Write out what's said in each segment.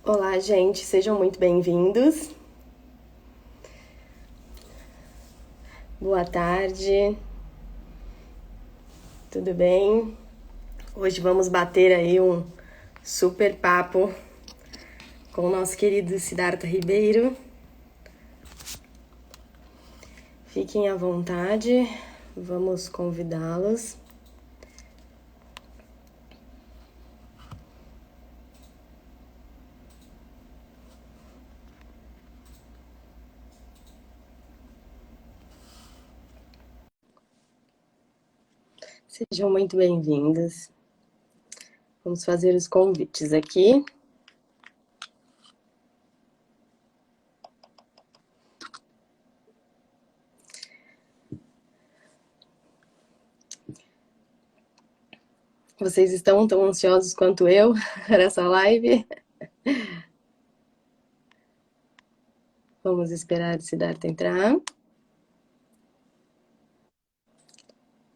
Olá, gente, sejam muito bem-vindos. Boa tarde, tudo bem? Hoje vamos bater aí um super papo com o nosso querido Siddhartha Ribeiro. Fiquem à vontade, vamos convidá-los. Sejam muito bem-vindos. Vamos fazer os convites aqui. Vocês estão tão ansiosos quanto eu para essa live? Vamos esperar o Siddhartha entrar.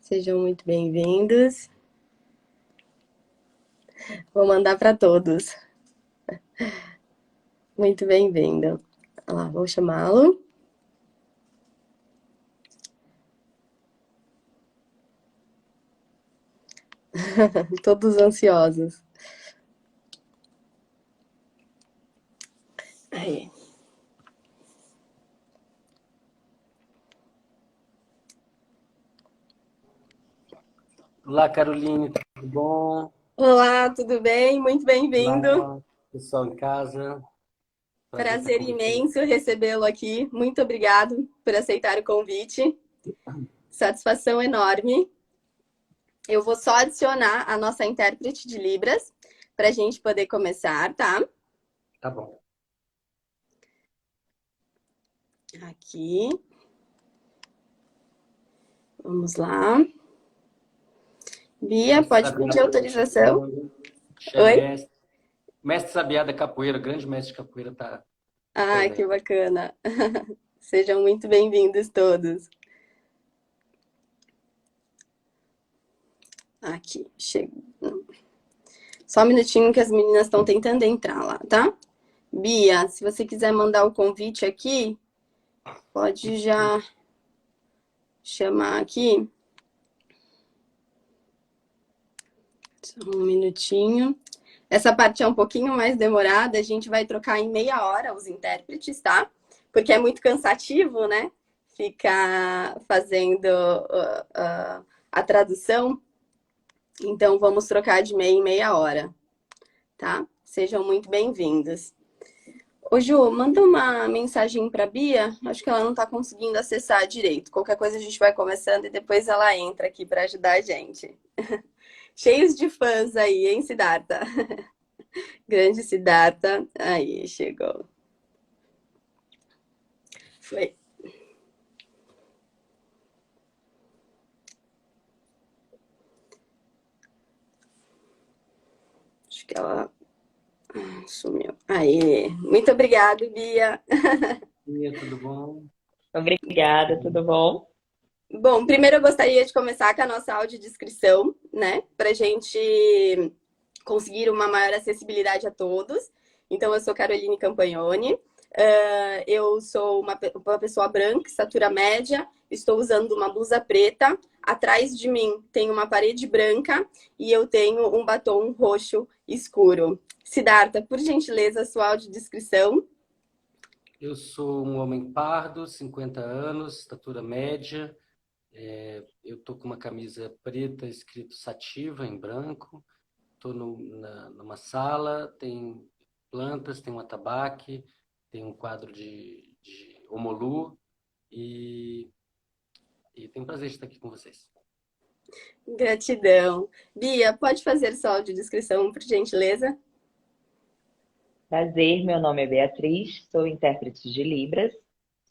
Sejam muito bem-vindos. Vou mandar para todos. Muito bem-vindo. Olha lá, vou chamá-lo. Todos ansiosos. Aí. Olá, Caroline, tudo bom? Olá, tudo bem? Muito bem-vindo. Olá, pessoal em casa. Prazer estar Prazer com você. imenso recebê-lo aqui. Muito obrigado por aceitar o convite. Satisfação enorme. Eu vou só adicionar a nossa intérprete de Libras para a gente poder começar, tá? Tá bom. Aqui. Vamos lá. Bia, Mestre pode Sabiá pedir está autorização? chegando. Oi? Mestre, Mestre Sabiá da Capoeira, grande mestre de capoeira, está Ai, que presente. bacana. Sejam muito bem-vindos todos. Aqui, chega. Só um minutinho que as meninas estão tentando entrar lá, tá? Bia, se você quiser mandar o convite aqui, pode já chamar aqui. Só um minutinho. Essa parte é um pouquinho mais demorada, a gente vai trocar em meia hora os intérpretes, tá? Porque é muito cansativo, né? Ficar fazendo a tradução. Então, vamos trocar de meia em meia hora, tá? Sejam muito bem-vindos. Ô Ju, manda uma mensagem para Bia. Acho que ela não está conseguindo acessar direito. Qualquer coisa a gente vai começando e depois ela entra aqui para ajudar a gente. Cheios de fãs aí, hein, Siddhartha? Grande Siddhartha. Aí, chegou. Foi. Acho que ela sumiu. Aí. Muito obrigada, Bia. Bia, tudo bom? Obrigada, tudo bom? Bom, primeiro eu gostaria de começar com a nossa audiodescrição, né? Para gente conseguir uma maior acessibilidade a todos. Então, eu sou Caroline Campagnoni, eu sou uma pessoa branca, estatura média, estou usando uma blusa preta, atrás de mim tem uma parede branca e eu tenho um batom roxo escuro. Siddhartha, por gentileza, sua audiodescrição. Eu sou um homem pardo, 50 anos, estatura média. Eu tô com uma camisa preta escrito Sativa em branco. Estou numa sala, tem plantas, tem um atabaque, tem um quadro de Omolu e tenho prazer de estar aqui com vocês. Gratidão. Bia, pode fazer sua audiodescrição, por gentileza? Prazer, meu nome é Beatriz, sou intérprete de Libras,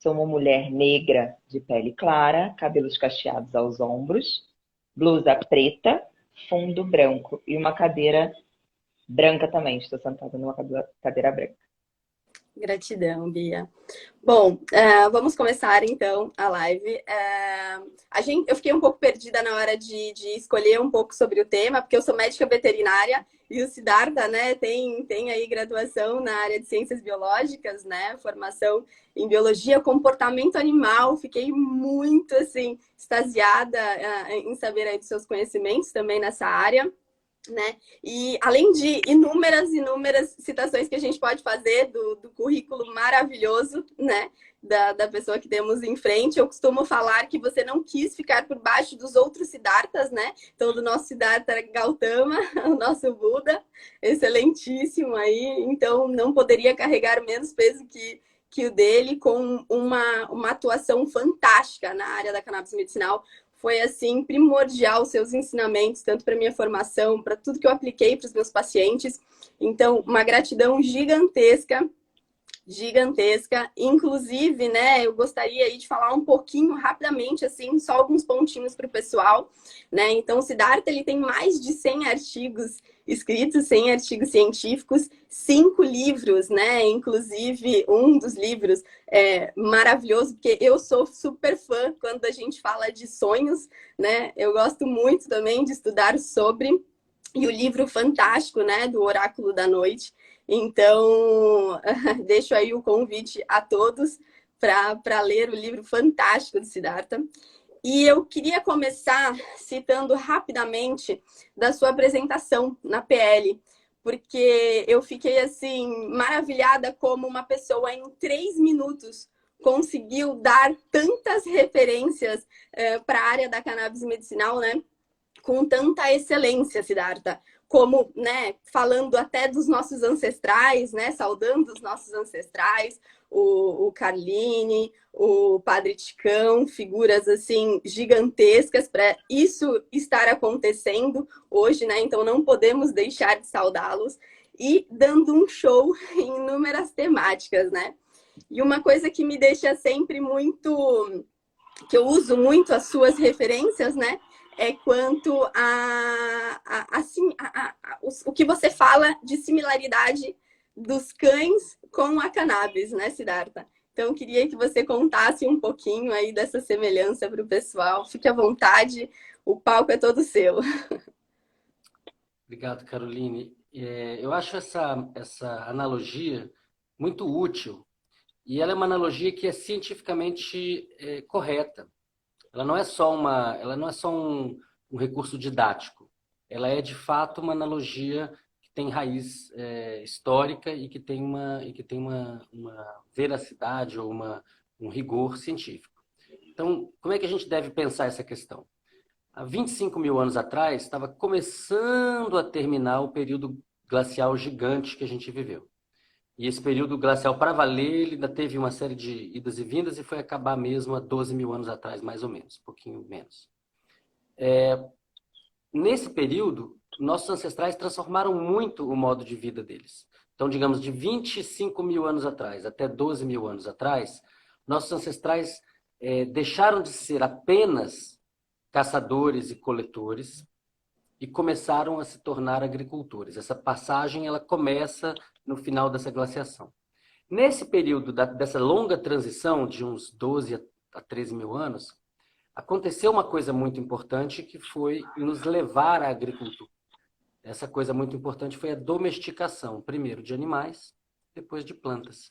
sou uma mulher negra de pele clara, cabelos cacheados aos ombros, blusa preta, fundo branco e uma cadeira branca também. Estou sentada numa cadeira branca. Gratidão, Bia. Bom, vamos começar então a live. Eu fiquei um pouco perdida na hora de escolher um pouco sobre o tema, porque eu sou médica veterinária e o Siddhartha, né, tem aí graduação na área de ciências biológicas, né, formação em biologia, comportamento animal. Fiquei muito, assim, extasiada em saber aí dos seus conhecimentos também nessa área. Né? E além de inúmeras citações que a gente pode fazer do currículo maravilhoso, né, da pessoa que temos em frente, eu costumo falar que você não quis ficar por baixo dos outros Siddharthas, né? Então, do nosso Siddhartha Gautama, o nosso Buda, excelentíssimo aí, então não poderia carregar menos peso que o dele, com uma atuação fantástica na área da cannabis medicinal. Foi, assim, primordial os seus ensinamentos, tanto para minha formação, para tudo que eu apliquei para os meus pacientes. Então, uma gratidão gigantesca. Inclusive, né, eu gostaria aí de falar um pouquinho rapidamente, assim, só alguns pontinhos para o pessoal, né? Então, o Siddhartha, ele tem mais de 100 artigos escritos, 100 artigos científicos, 5 livros, né? Inclusive, um dos livros é maravilhoso, porque eu sou super fã quando a gente fala de sonhos, né? Eu gosto muito também de estudar sobre, e o livro fantástico, né, do Oráculo da Noite. Então, deixo aí o convite a todos para ler o livro fantástico do Siddhartha. E eu queria começar citando rapidamente da sua apresentação na PL, porque eu fiquei, assim, maravilhada como uma pessoa em 3 minutos conseguiu dar tantas referências para a área da cannabis medicinal, né? Com tanta excelência, Siddhartha, como, né, falando até dos nossos ancestrais, né, saudando os nossos ancestrais, o Carline, o Padre Ticão, figuras, assim, gigantescas para isso estar acontecendo hoje, né, então não podemos deixar de saudá-los, e dando um show em inúmeras temáticas, né. E uma coisa que me deixa sempre muito, que eu uso muito as suas referências, né, é quanto o que você fala de similaridade dos cães com a cannabis, né, Siddhartha? Então, queria que você contasse um pouquinho aí dessa semelhança para o pessoal. Fique à vontade, o palco é todo seu. Obrigado, Caroline. Eu acho essa analogia muito útil, e ela é uma analogia que é cientificamente correta. Ela não é só um recurso didático. Ela é, de fato, uma analogia que tem raiz histórica e que tem uma veracidade ou um rigor científico. Então, como é que a gente deve pensar essa questão? Há 25 mil anos atrás, estava começando a terminar o período glacial gigante que a gente viveu. E esse período glacial, para valer, ele ainda teve uma série de idas e vindas e foi acabar mesmo há 12 mil anos atrás, mais ou menos, um pouquinho menos. Nesse período, nossos ancestrais transformaram muito o modo de vida deles. Então, digamos, de 25 mil anos atrás até 12 mil anos atrás, nossos ancestrais deixaram de ser apenas caçadores e coletores e começaram a se tornar agricultores. Essa passagem ela começa no final dessa glaciação. Nesse período dessa longa transição, de uns 12 a 13 mil anos, aconteceu uma coisa muito importante que foi nos levar à agricultura. Essa coisa muito importante foi a domesticação, primeiro de animais, depois de plantas.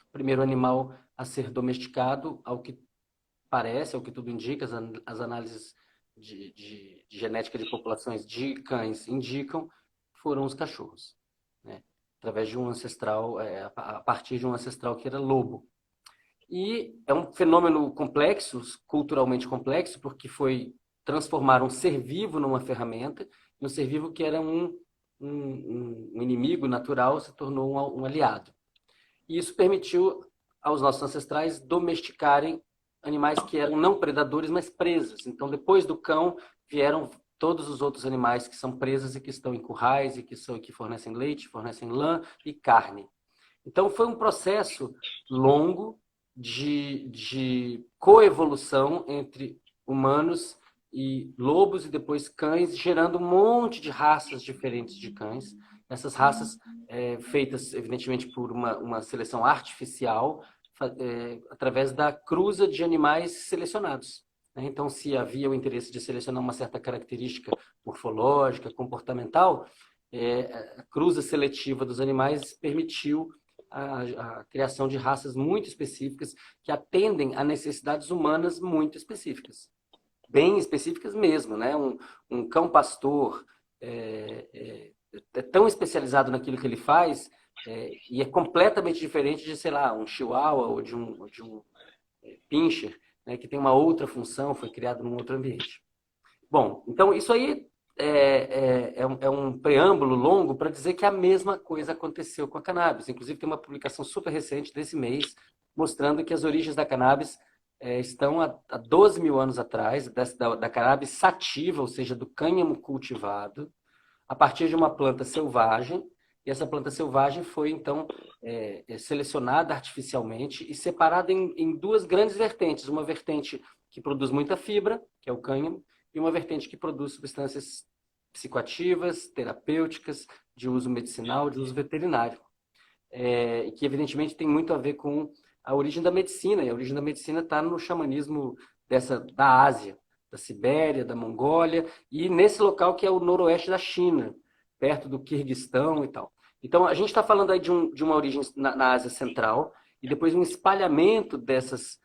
O primeiro animal a ser domesticado, ao que parece, ao que tudo indica, as análises de genética de populações de cães indicam, foram os cachorros, né? Através de um ancestral, a partir de um ancestral que era lobo. E é um fenômeno complexo, culturalmente complexo, porque foi transformar um ser vivo numa ferramenta, e um ser vivo que era um inimigo natural se tornou um aliado. E isso permitiu aos nossos ancestrais domesticarem animais que eram não predadores, mas presas. Então, depois do cão, vieram todos os outros animais que são presas e que estão em currais e que fornecem leite, fornecem lã e carne. Então, foi um processo longo de coevolução entre humanos e lobos e depois cães, gerando um monte de raças diferentes de cães essas raças feitas, evidentemente, por uma seleção artificial, através da cruza de animais selecionados. Né? Então, se havia o interesse de selecionar uma certa característica morfológica, comportamental, a cruza seletiva dos animais permitiu a criação de raças muito específicas que atendem a necessidades humanas muito específicas, bem específicas mesmo, né? Um cão pastor é tão especializado naquilo que ele faz e é completamente diferente de, sei lá, um chihuahua ou de um pincher, né, que tem uma outra função, foi criado num outro ambiente. Bom, então isso aí é um preâmbulo longo para dizer que a mesma coisa aconteceu com a cannabis. Inclusive tem uma publicação super recente desse mês mostrando que as origens da cannabis estão há 12 mil anos atrás, da cannabis sativa, ou seja, do cânhamo cultivado, a partir de uma planta selvagem, e essa planta selvagem foi, então, selecionada artificialmente e separada em duas grandes vertentes. Uma vertente que produz muita fibra, que é o cânhamo, e uma vertente que produz substâncias psicoativas, terapêuticas, de uso medicinal, de uso veterinário. E que, evidentemente, tem muito a ver com a origem da medicina. E a origem da medicina está no xamanismo da Ásia, da Sibéria, da Mongólia, e nesse local que é o noroeste da China, perto do Quirguistão e tal. Então, a gente está falando aí de uma origem na Ásia Central, e depois um espalhamento dessas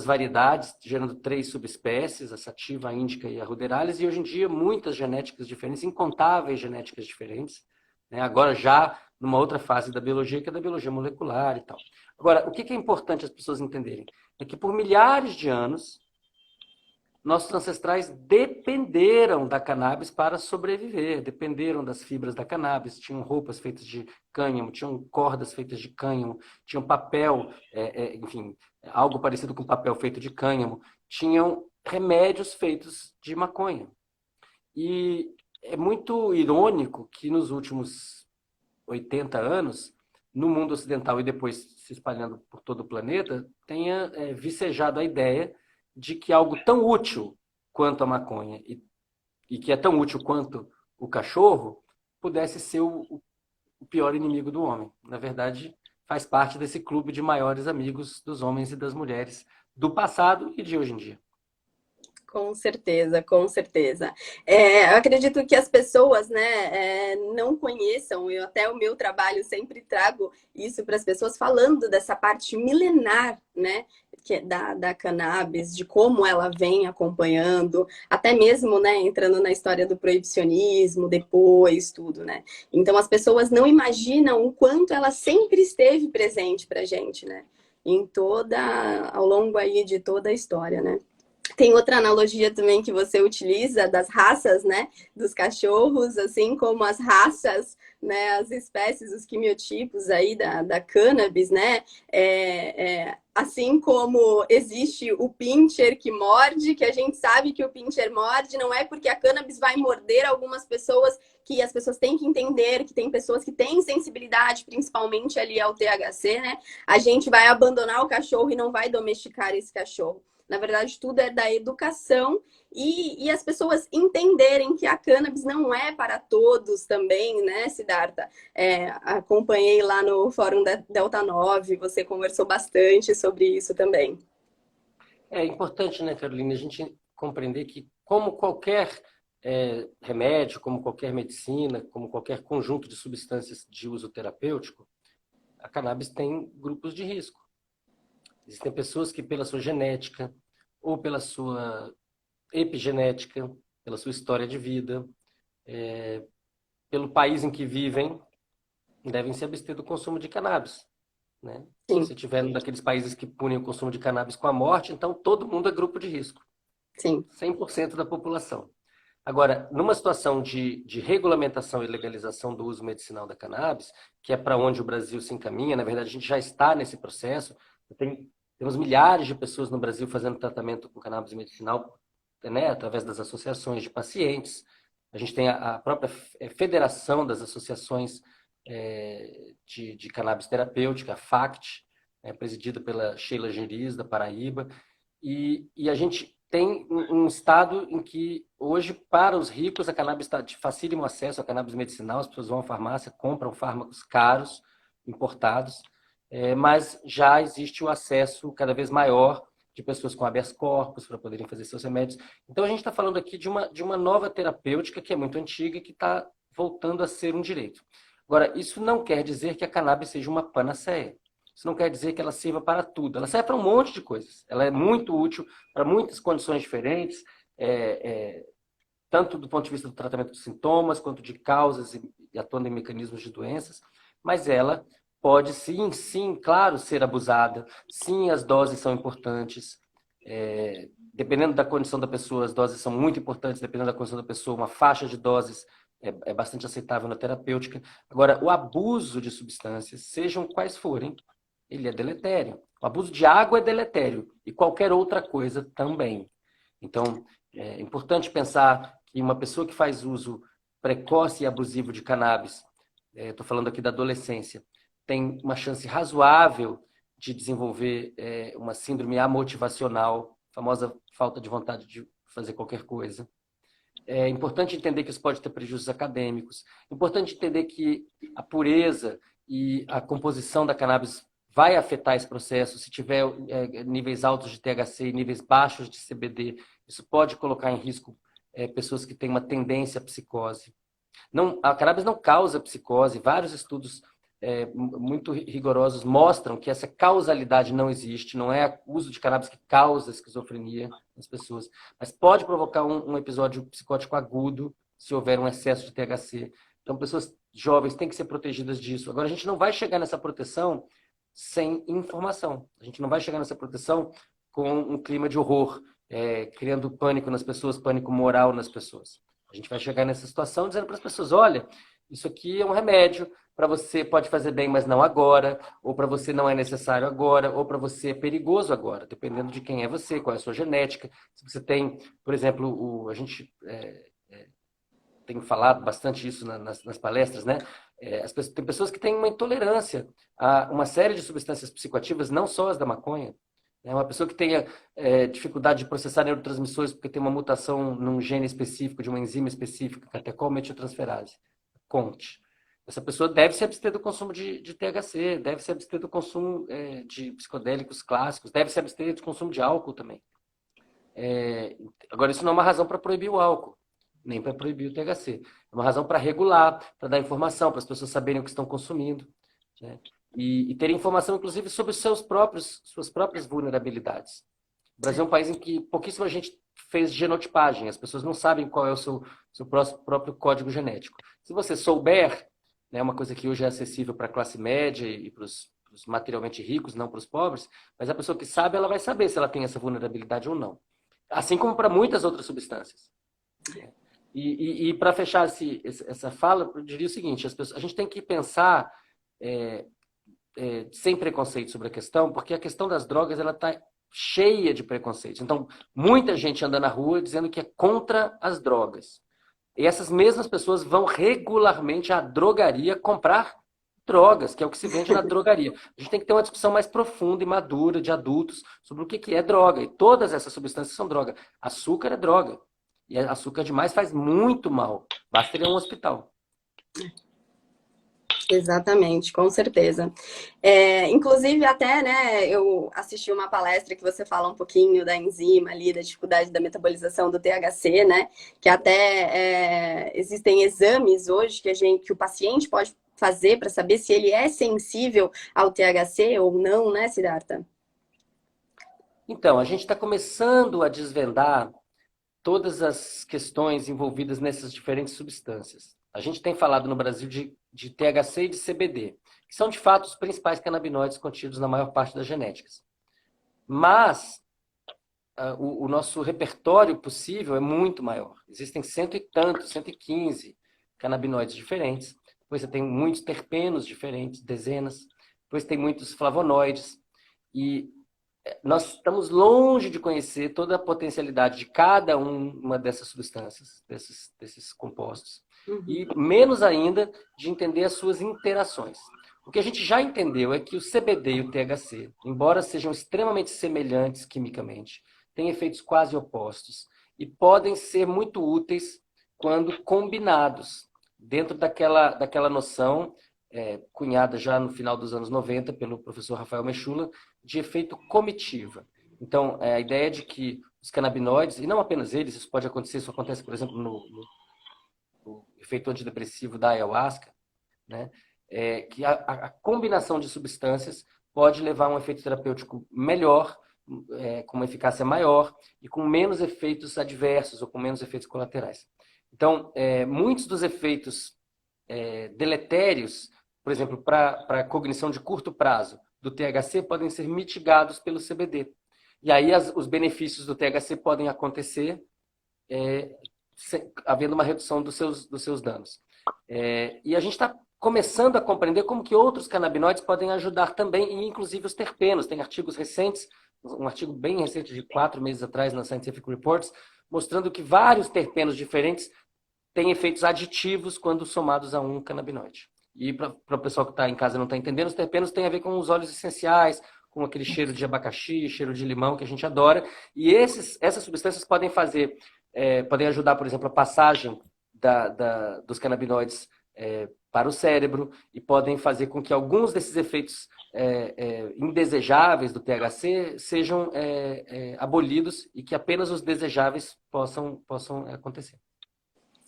variedades, gerando 3 subespécies, a sativa, a índica e a ruderalis, e hoje em dia muitas genéticas diferentes, incontáveis genéticas diferentes, né? Agora já numa outra fase da biologia, que é da biologia molecular e tal. Agora, o que é importante as pessoas entenderem? É que por milhares de anos, nossos ancestrais dependeram da cannabis para sobreviver, dependeram das fibras da cannabis, tinham roupas feitas de cânhamo, tinham cordas feitas de cânhamo, tinham papel, enfim, algo parecido com papel feito de cânhamo, tinham remédios feitos de maconha. E é muito irônico que nos últimos 80 anos, no mundo ocidental e depois se espalhando por todo o planeta, tenha vicejado a ideia de que algo tão útil quanto a maconha e que é tão útil quanto o cachorro pudesse ser o pior inimigo do homem. Na verdade, faz parte desse clube de maiores amigos dos homens e das mulheres do passado e de hoje em dia. Com certeza, com certeza. Eu acredito que as pessoas, né, não conheçam, eu até o meu trabalho sempre trago isso para as pessoas, falando dessa parte milenar, né, da cannabis, de como ela vem acompanhando, até mesmo, né, entrando na história do proibicionismo, depois, tudo, né. Então, as pessoas não imaginam o quanto ela sempre esteve presente para a gente, né, ao longo aí de toda a história, né. Tem outra analogia também que você utiliza das raças, né, dos cachorros, assim como as raças, né, as espécies, os quimiotipos aí da cannabis, né, assim como existe o pincher que morde, que a gente sabe que o pincher morde, não é porque a cannabis vai morder algumas pessoas, que as pessoas têm que entender que tem pessoas que têm sensibilidade, principalmente ali ao THC, né, a gente vai abandonar o cachorro e não vai domesticar esse cachorro. Na verdade, tudo é da educação e as pessoas entenderem que a cannabis não é para todos também, né, Siddhartha? Acompanhei lá no Fórum da Delta 9, você conversou bastante sobre isso também. É importante, né, Carolina, a gente compreender que, como qualquer remédio, como qualquer medicina, como qualquer conjunto de substâncias de uso terapêutico, a cannabis tem grupos de risco. Existem pessoas que, pela sua genética, ou pela sua epigenética, pela sua história de vida, pelo país em que vivem, devem se abster do consumo de cannabis. Né? Se você estiver num daqueles países que punem o consumo de cannabis com a morte, então todo mundo é grupo de risco. Sim. 100% da população. Agora, numa situação de regulamentação e legalização do uso medicinal da cannabis, que é para onde o Brasil se encaminha, na verdade a gente já está nesse processo, temos milhares de pessoas no Brasil fazendo tratamento com cannabis medicinal, né, através das associações de pacientes. A gente tem a própria Federação das Associações de Cannabis Terapêutica, a FACT, presidida pela Sheila Geriz, da Paraíba. E a gente tem um estado em que, hoje, para os ricos, a cannabis está de facílimo acesso à cannabis medicinal, as pessoas vão à farmácia, compram fármacos caros, importados, mas já existe o acesso cada vez maior de pessoas com habeas corpus para poderem fazer seus remédios. Então, a gente está falando aqui de uma nova terapêutica que é muito antiga e que está voltando a ser um direito. Agora, isso não quer dizer que a cannabis seja uma panaceia. Isso não quer dizer que ela sirva para tudo. Ela serve para um monte de coisas. Ela é muito útil para muitas condições diferentes, tanto do ponto de vista do tratamento de sintomas, quanto de causas e atuando em mecanismos de doenças. Mas ela pode, sim, claro, ser abusada. Sim, as doses são importantes. Dependendo da condição da pessoa, as doses são muito importantes. Dependendo da condição da pessoa, uma faixa de doses é bastante aceitável na terapêutica. Agora, o abuso de substâncias, sejam quais forem, ele é deletério. O abuso de água é deletério e qualquer outra coisa também. Então, é importante pensar que uma pessoa que faz uso precoce e abusivo de cannabis, estou falando aqui da adolescência, tem uma chance razoável de desenvolver uma síndrome amotivacional, famosa falta de vontade de fazer qualquer coisa. É importante entender que isso pode ter prejuízos acadêmicos. É importante entender que a pureza e a composição da cannabis vai afetar esse processo. Se tiver níveis altos de THC e níveis baixos de CBD, isso pode colocar em risco pessoas que têm uma tendência à psicose. A cannabis não causa psicose. Vários estudos muito rigorosos mostram que essa causalidade não existe. Não é o uso de cannabis que causa esquizofrenia nas pessoas, mas pode provocar um episódio psicótico agudo se houver um excesso de THC. Então, pessoas jovens têm que ser protegidas disso. Agora, a gente não vai chegar nessa proteção sem informação. A gente não vai chegar nessa proteção com um clima de horror, criando pânico nas pessoas, pânico moral nas pessoas. A gente vai chegar nessa situação dizendo para as pessoas, olha, isso aqui é um remédio, para você pode fazer bem, mas não agora, ou para você não é necessário agora, ou para você é perigoso agora, dependendo de quem é você, qual é a sua genética. Se você tem, por exemplo, a gente tem falado bastante isso nas palestras, né? Tem pessoas que têm uma intolerância a uma série de substâncias psicoativas, não só as da maconha. Uma pessoa que tenha dificuldade de processar neurotransmissores porque tem uma mutação num gene específico, de uma enzima específica, catecol-metiltransferase, CONT. Essa pessoa deve se abster do consumo de THC, deve se abster do consumo de psicodélicos clássicos, deve se abster do consumo de álcool também. Agora, isso não é uma razão para proibir o álcool, nem para proibir o THC. É uma razão para regular, para dar informação, para as pessoas saberem o que estão consumindo, né? E terem informação, inclusive, sobre suas próprias vulnerabilidades. O Brasil é um país em que pouquíssima gente fez genotipagem. As pessoas não sabem qual é o seu próprio código genético. Se você souber, né, uma coisa que hoje é acessível para a classe média e para os materialmente ricos, não para os pobres, mas a pessoa que sabe, ela vai saber se ela tem essa vulnerabilidade ou não. Assim como para muitas outras substâncias. E para fechar essa fala, eu diria o seguinte, a gente tem que pensar sem preconceito sobre a questão, porque a questão das drogas ela está cheia de preconceitos. Então, muita gente anda na rua dizendo que é contra as drogas. E essas mesmas pessoas vão regularmente à drogaria comprar drogas, que é o que se vende na drogaria. A gente tem que ter uma discussão mais profunda e madura de adultos sobre o que é droga. E todas essas substâncias são droga. Açúcar é droga. E açúcar demais faz muito mal. Basta ir a um hospital. Exatamente, com certeza. Inclusive, até, né, eu assisti uma palestra que você fala um pouquinho da enzima ali, da dificuldade da metabolização do THC, né? Que até existem exames hoje que o paciente pode fazer para saber se ele é sensível ao THC ou não, né, Siddhartha? Então, a gente está começando a desvendar todas as questões envolvidas nessas diferentes substâncias. A gente tem falado no Brasil de THC e de CBD, que são de fato os principais canabinoides contidos na maior parte das genéticas. Mas o nosso repertório possível é muito maior. Existem 115 canabinoides diferentes. Depois você tem muitos terpenos diferentes, dezenas. Depois tem muitos flavonoides. E nós estamos longe de conhecer toda a potencialidade de cada uma dessas substâncias, desses compostos. E menos ainda de entender as suas interações. O que a gente já entendeu é que o CBD e o THC, embora sejam extremamente semelhantes quimicamente, têm efeitos quase opostos e podem ser muito úteis quando combinados, dentro daquela noção cunhada já no final dos anos 90 pelo professor Rafael Mechula, de efeito comitiva. Então, a ideia de que os canabinoides, e não apenas eles, isso pode acontecer, isso acontece, por exemplo, no efeito antidepressivo da ayahuasca, né? Que a combinação de substâncias pode levar a um efeito terapêutico melhor, com uma eficácia maior e com menos efeitos adversos ou com menos efeitos colaterais. Então, muitos dos efeitos deletérios, por exemplo, para a cognição de curto prazo do THC, podem ser mitigados pelo CBD. E aí os benefícios do THC podem acontecer havendo uma redução dos seus danos. E a gente está começando a compreender como que outros canabinoides podem ajudar também, e inclusive os terpenos. Tem artigos recentes, um artigo bem recente de 4 meses atrás na Scientific Reports, mostrando que vários terpenos diferentes têm efeitos aditivos quando somados a um canabinoide. E para o pessoal que está em casa e não está entendendo, os terpenos têm a ver com os óleos essenciais, com aquele cheiro de abacaxi, cheiro de limão que a gente adora. E essas substâncias podem podem ajudar, por exemplo, a passagem dos canabinoides para o cérebro e podem fazer com que alguns desses efeitos indesejáveis do THC sejam abolidos e que apenas os desejáveis possam acontecer.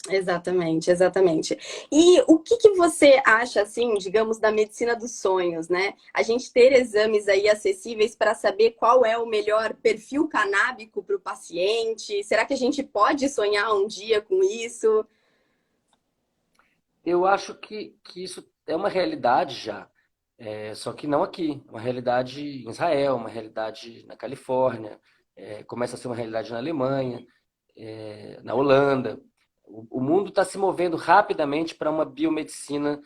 Exatamente, exatamente. E o que você acha, assim, digamos, da medicina dos sonhos, né? A gente ter exames aí acessíveis para saber qual é o melhor perfil canábico para o paciente? Será que a gente pode sonhar um dia com isso? Eu acho que isso é uma realidade já, só que não aqui. Uma realidade em Israel, uma realidade na Califórnia, começa a ser uma realidade na Alemanha, na Holanda. O mundo está se movendo rapidamente para uma biomedicina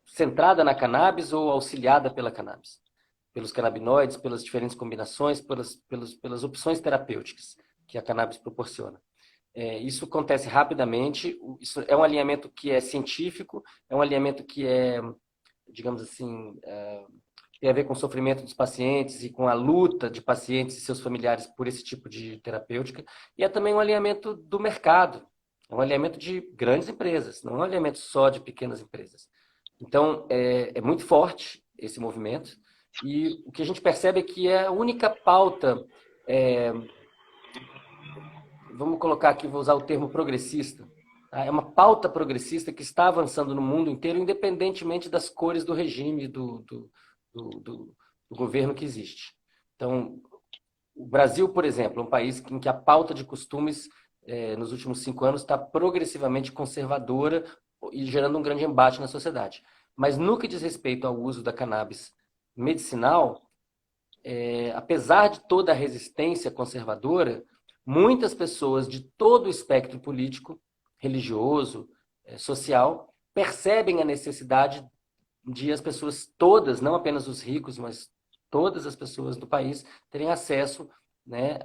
centrada na cannabis ou auxiliada pela cannabis, pelos canabinoides, pelas diferentes combinações, pelas opções terapêuticas que a cannabis proporciona. Isso acontece rapidamente, isso é um alinhamento que é científico, é um alinhamento que digamos assim, tem a ver com o sofrimento dos pacientes e com a luta de pacientes e seus familiares por esse tipo de terapêutica, e é também um alinhamento do mercado, é um alinhamento de grandes empresas, não é um alinhamento só de pequenas empresas. Então, é muito forte esse movimento, e o que a gente percebe é que é a única pauta, vamos colocar aqui, vou usar o termo progressista, tá? É uma pauta progressista que está avançando no mundo inteiro, independentemente das cores do regime, do governo que existe. Então, o Brasil, por exemplo, é um país em que a pauta de costumes nos últimos 5 anos está progressivamente conservadora e gerando um grande embate na sociedade. Mas no que diz respeito ao uso da cannabis medicinal, apesar de toda a resistência conservadora, muitas pessoas de todo o espectro político, religioso, social, percebem a necessidade de as pessoas todas, não apenas os ricos, mas todas as pessoas do país terem acesso, né,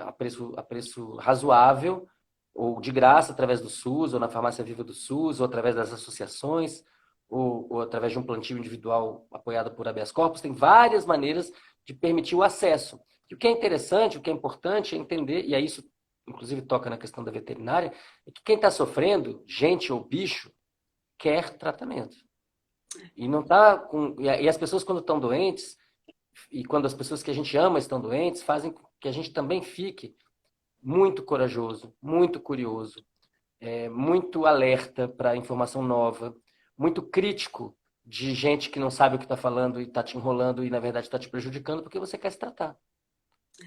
a preço razoável, ou de graça através do SUS, ou na farmácia viva do SUS, ou através das associações, ou através de um plantio individual apoiado por habeas corpus. Tem várias maneiras de permitir o acesso. E o que é interessante, o que é importante é entender, e aí isso inclusive toca na questão da veterinária, é que quem está sofrendo, gente ou bicho, quer tratamento. E não tá e as pessoas, quando estão doentes, e quando as pessoas que a gente ama estão doentes, fazem com que a gente também fique muito corajoso, muito curioso, muito alerta para informação nova, muito crítico de gente que não sabe o que está falando e está te enrolando e, na verdade, está te prejudicando porque você quer se tratar.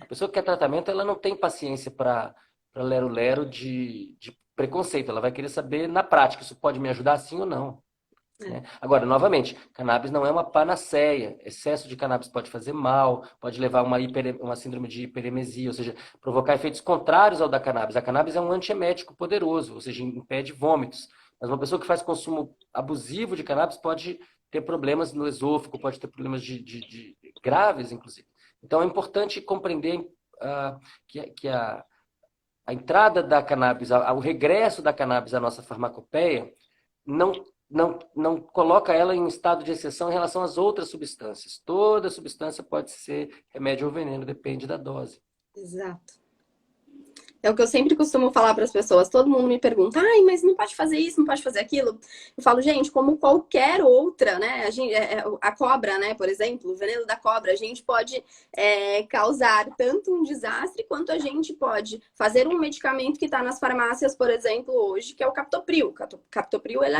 A pessoa que quer tratamento, ela não tem paciência para lero-lero de preconceito. Ela vai querer saber, na prática, isso pode me ajudar sim ou não. Agora, novamente, cannabis não é uma panaceia. Excesso de cannabis pode fazer mal, pode levar a uma síndrome de hiperemesia, ou seja, provocar efeitos contrários ao da cannabis. A cannabis é um antiemético poderoso, ou seja, impede vômitos. Mas uma pessoa que faz consumo abusivo de cannabis pode ter problemas no esôfago, pode ter problemas de graves, inclusive. Então, é importante compreender que a entrada da cannabis, o regresso da cannabis à nossa farmacopeia, não não coloca ela em estado de exceção em relação às outras substâncias. Toda substância pode ser remédio ou veneno, depende da dose. Exato. É o que eu sempre costumo falar para as pessoas. Todo mundo me pergunta, ai, mas não pode fazer isso, não pode fazer aquilo. Eu falo, gente, como qualquer outra, né? A cobra, né? Por exemplo, o veneno da cobra, a gente pode causar tanto um desastre quanto a gente pode fazer um medicamento que está nas farmácias, por exemplo, hoje, que é o captopril. O captopril, ele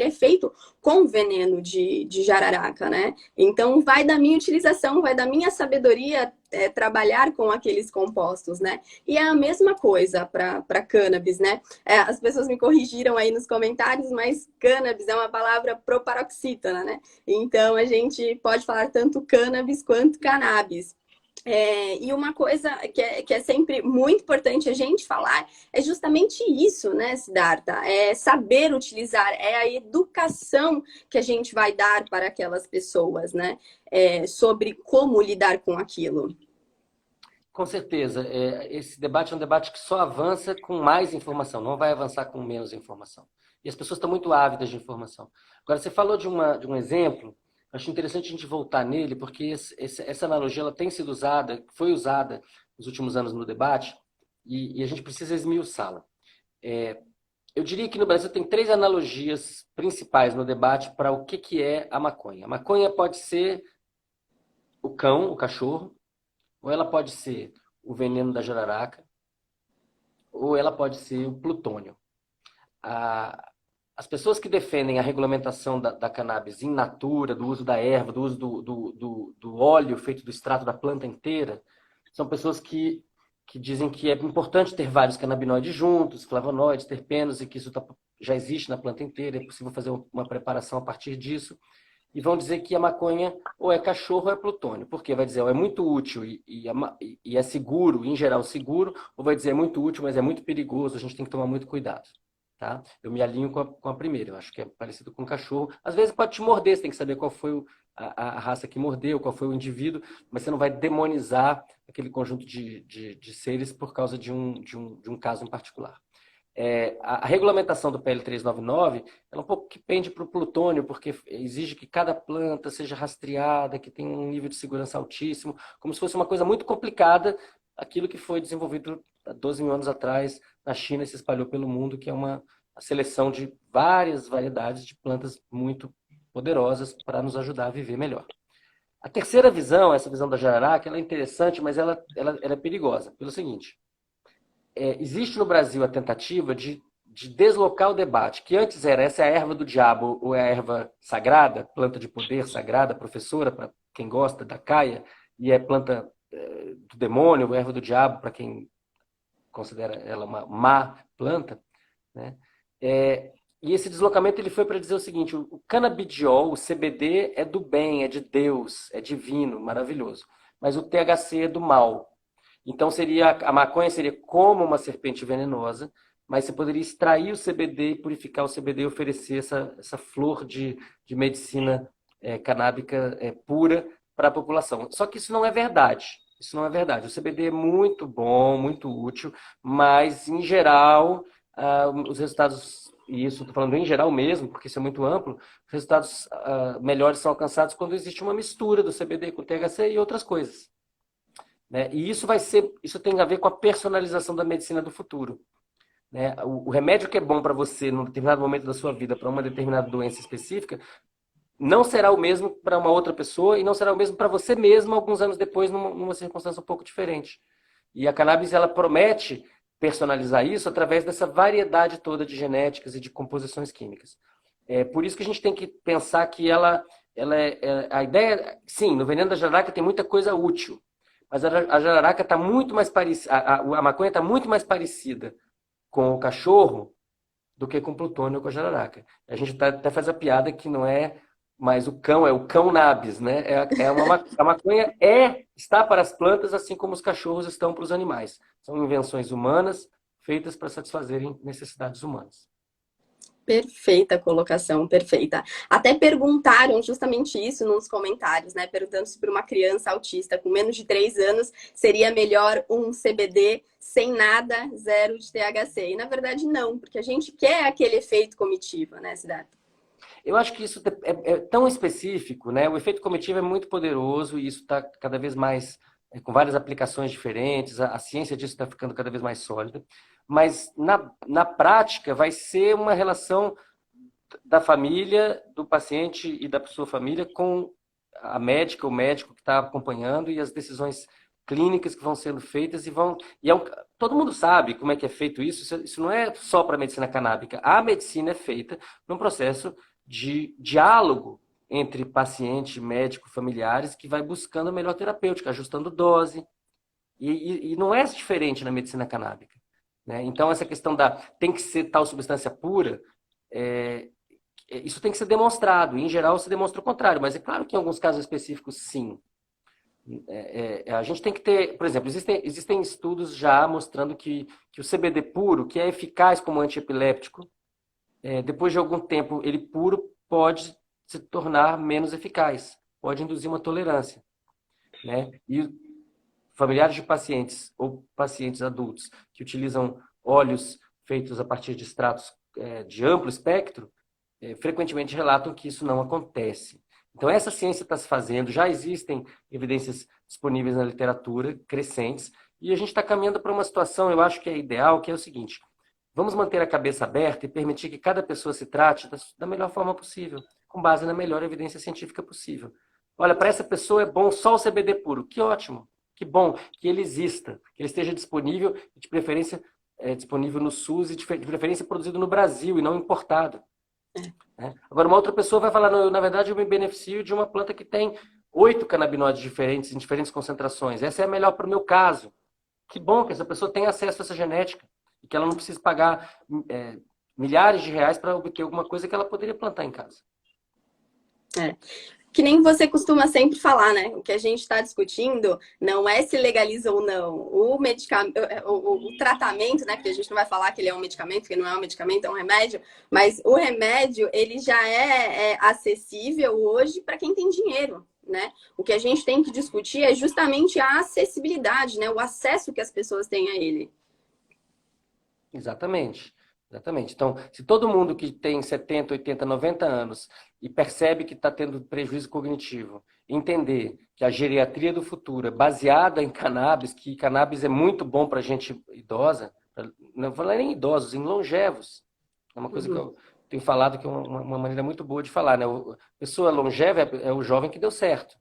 é feito com veneno de jararaca, né? Então, vai da minha utilização, vai da minha sabedoria trabalhar com aqueles compostos, né? E é a mesma coisa para cannabis, né? As pessoas me corrigiram aí nos comentários, mas cannabis é uma palavra proparoxítona, né? Então a gente pode falar tanto cannabis quanto cannabis. E uma coisa que é sempre muito importante a gente falar é justamente isso, né, Siddhartha? É saber utilizar, é a educação que a gente vai dar para aquelas pessoas, né? Sobre como lidar com aquilo. Com certeza. Esse debate é um debate que só avança com mais informação, não vai avançar com menos informação. E as pessoas estão muito ávidas de informação. Agora, você falou de um exemplo, acho interessante a gente voltar nele, porque essa analogia ela tem sido usada, foi usada nos últimos anos no debate, e a gente precisa esmiuçá-la. Eu diria que no Brasil tem 3 analogias principais no debate para o que é a maconha. A maconha pode ser o cão, o cachorro, ou ela pode ser o veneno da jararaca, ou ela pode ser o plutônio. As pessoas que defendem a regulamentação da cannabis in natura, do uso da erva, do uso do óleo feito do extrato da planta inteira, são pessoas que dizem que é importante ter vários canabinoides juntos, flavonoides, terpenos, e que isso já existe na planta inteira, é possível fazer uma preparação a partir disso. E vão dizer que a maconha ou é cachorro ou é plutônio. Porque vai dizer, ou é muito útil e é seguro, em geral seguro, ou vai dizer é muito útil, mas é muito perigoso, a gente tem que tomar muito cuidado. Tá? Eu me alinho com a primeira, eu acho que é parecido com cachorro. Às vezes pode te morder, você tem que saber qual foi a raça que mordeu, qual foi o indivíduo, mas você não vai demonizar aquele conjunto de seres por causa de um caso em particular. A regulamentação do PL 399 ela um pouco que pende para o plutônio, porque exige que cada planta seja rastreada, que tenha um nível de segurança altíssimo, como se fosse uma coisa muito complicada, aquilo que foi desenvolvido há 12 mil anos atrás na China e se espalhou pelo mundo, que é a seleção de várias variedades de plantas muito poderosas para nos ajudar a viver melhor. A terceira visão, essa visão da jararaca, ela é interessante, mas ela é perigosa, pelo seguinte. Existe no Brasil a tentativa de deslocar o debate, que antes era essa é a erva do diabo ou é a erva sagrada, planta de poder sagrada, professora, para quem gosta da caia, e é planta do demônio, ou erva do diabo, para quem considera ela uma má planta. Né? E esse deslocamento ele foi para dizer o seguinte, o canabidiol, o CBD, é do bem, é de Deus, é divino, maravilhoso, mas o THC é do mal. Então a maconha seria como uma serpente venenosa, mas você poderia extrair o CBD, purificar o CBD e oferecer essa flor de medicina canábica pura para a população. Só que isso não é verdade. Isso não é verdade. O CBD é muito bom, muito útil, mas em geral os resultados, e isso estou falando em geral mesmo, porque isso é muito amplo, os resultados melhores são alcançados quando existe uma mistura do CBD com o THC e outras coisas. Né? E isso tem a ver com a personalização da medicina do futuro. Né? O remédio que é bom para você num determinado momento da sua vida, para uma determinada doença específica, não será o mesmo para uma outra pessoa e não será o mesmo para você mesmo alguns anos depois, numa circunstância um pouco diferente. E a cannabis ela promete personalizar isso através dessa variedade toda de genéticas e de composições químicas. Por isso que a gente tem que pensar que a ideia, sim, no veneno da jararaca tem muita coisa útil, mas a jararaca está muito mais parecida, a maconha está muito mais parecida com o cachorro do que com o plutônio ou com a jararaca. A gente até faz a piada que não é mais o cão, é o cão nabis, né? A maconha está para as plantas assim como os cachorros estão para os animais. São invenções humanas feitas para satisfazerem necessidades humanas. Perfeita colocação, perfeita. Até perguntaram justamente isso nos comentários, né? Perguntando se para uma criança autista com menos de 3 anos seria melhor um CBD sem nada, 0 de THC. E na verdade não, porque a gente quer aquele efeito comitiva, né, Siddhartha? Eu acho que isso é tão específico, né? O efeito cognitivo é muito poderoso e isso está cada vez mais, com várias aplicações diferentes, a ciência disso está ficando cada vez mais sólida, mas na prática vai ser uma relação da família, do paciente e da sua família com a médica, o médico que está acompanhando e as decisões clínicas que vão sendo feitas todo mundo sabe como é que é feito isso. Isso não é só para a medicina canábica. A medicina é feita num processo de diálogo entre paciente, médico, familiares, que vai buscando a melhor terapêutica, ajustando dose. E não é diferente na medicina canábica, né? Então, essa questão tem que ser tal substância pura, é, isso tem que ser demonstrado. Em geral, se demonstra o contrário, mas é claro que em alguns casos específicos, sim. A gente tem que ter, por exemplo, existem estudos já mostrando que o CBD puro, que é eficaz como antiepiléptico, depois de algum tempo, ele puro pode se tornar menos eficaz, pode induzir uma tolerância, né? E familiares de pacientes ou pacientes adultos que utilizam óleos feitos a partir de extratos de amplo espectro, frequentemente relatam que isso não acontece. Então, essa ciência está se fazendo, já existem evidências disponíveis na literatura, crescentes, e a gente está caminhando para uma situação, eu acho que é ideal, que é o seguinte: vamos manter a cabeça aberta e permitir que cada pessoa se trate da melhor forma possível, com base na melhor evidência científica possível. Olha, para essa pessoa é bom só o CBD puro. Que ótimo, que bom que ele exista, que ele esteja disponível, de preferência disponível no SUS e de preferência produzido no Brasil e não importado. Agora, uma outra pessoa vai falar, não, na verdade eu me beneficio de uma planta que tem 8 canabinoides diferentes, em diferentes concentrações. Essa é a melhor para o meu caso. Que bom que essa pessoa tenha acesso a essa genética e que ela não precise pagar milhares de reais para obter alguma coisa que ela poderia plantar em casa. Que nem você costuma sempre falar, né? O que a gente está discutindo não é se legaliza ou não. O medicamento, o tratamento, né? Porque a gente não vai falar que ele é um medicamento, que não é um medicamento, é um remédio, mas o remédio, ele já é acessível hoje para quem tem dinheiro, né? O que a gente tem que discutir é justamente a acessibilidade, né? O acesso que as pessoas têm a ele. Exatamente. Exatamente. Então, se todo mundo que tem 70, 80, 90 anos e percebe que está tendo prejuízo cognitivo, entender que a geriatria do futuro é baseada em cannabis, que cannabis é muito bom para gente idosa, não vou falar nem idosos, em longevos. É uma coisa que eu tenho falado que é uma maneira muito boa de falar, né? A pessoa longeva é o jovem que deu certo.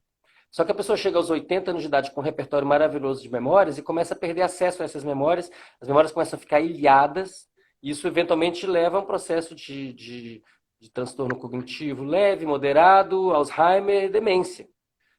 Só que a pessoa chega aos 80 anos de idade com um repertório maravilhoso de memórias e começa a perder acesso a essas memórias, as memórias começam a ficar ilhadas. Isso eventualmente leva a um processo de transtorno cognitivo leve, moderado, Alzheimer, demência.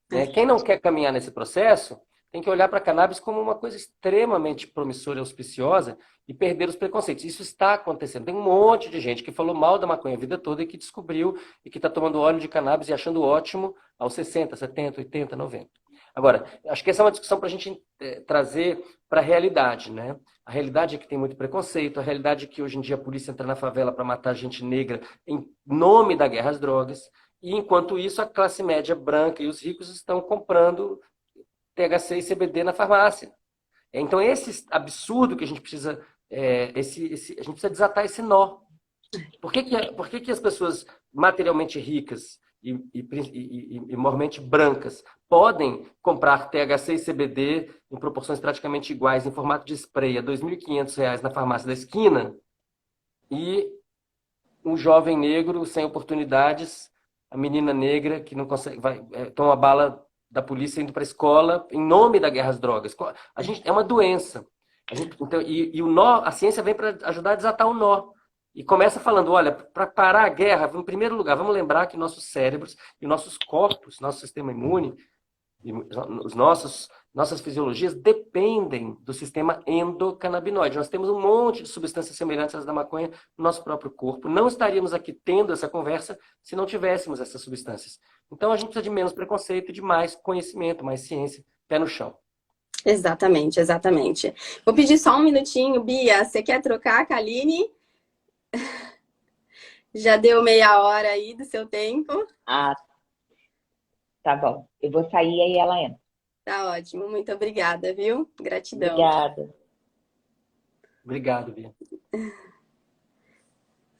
Né? Quem não quer caminhar nesse processo tem que olhar para a cannabis como uma coisa extremamente promissora e auspiciosa e perder os preconceitos. Isso está acontecendo. Tem um monte de gente que falou mal da maconha a vida toda e que descobriu e que está tomando óleo de cannabis e achando ótimo aos 60, 70, 80, 90. Agora, acho que essa é uma discussão para a gente trazer para a realidade, né? A realidade é que tem muito preconceito, a realidade é que hoje em dia a polícia entra na favela para matar gente negra em nome da guerra às drogas, e enquanto isso a classe média branca e os ricos estão comprando THC e CBD na farmácia. Então esse absurdo que a gente precisa, a gente precisa desatar esse nó. Por que as pessoas materialmente ricas e moralmente brancas podem comprar THC e CBD em proporções praticamente iguais, em formato de spray, a R$ 2.500 na farmácia da esquina, e um jovem negro sem oportunidades, a menina negra que não consegue, toma bala da polícia indo para a escola em nome da guerra às drogas? É uma doença. Então, o nó, a ciência vem para ajudar a desatar o nó. E começa falando, olha, para parar a guerra, em primeiro lugar, vamos lembrar que nossos cérebros e nossos corpos, nosso sistema imune, nossas fisiologias dependem do sistema endocannabinoide. Nós temos um monte de substâncias semelhantes às da maconha no nosso próprio corpo. Não estaríamos aqui tendo essa conversa se não tivéssemos essas substâncias. Então a gente precisa de menos preconceito e de mais conhecimento, mais ciência, pé no chão. Exatamente, exatamente. Vou pedir só um minutinho, Bia. Você quer trocar com a Aline? Já deu meia hora aí do seu tempo. Ah, tá bom. Eu vou sair e aí ela entra. Tá ótimo. Muito obrigada, viu? Gratidão. Obrigada. Obrigado, Bia.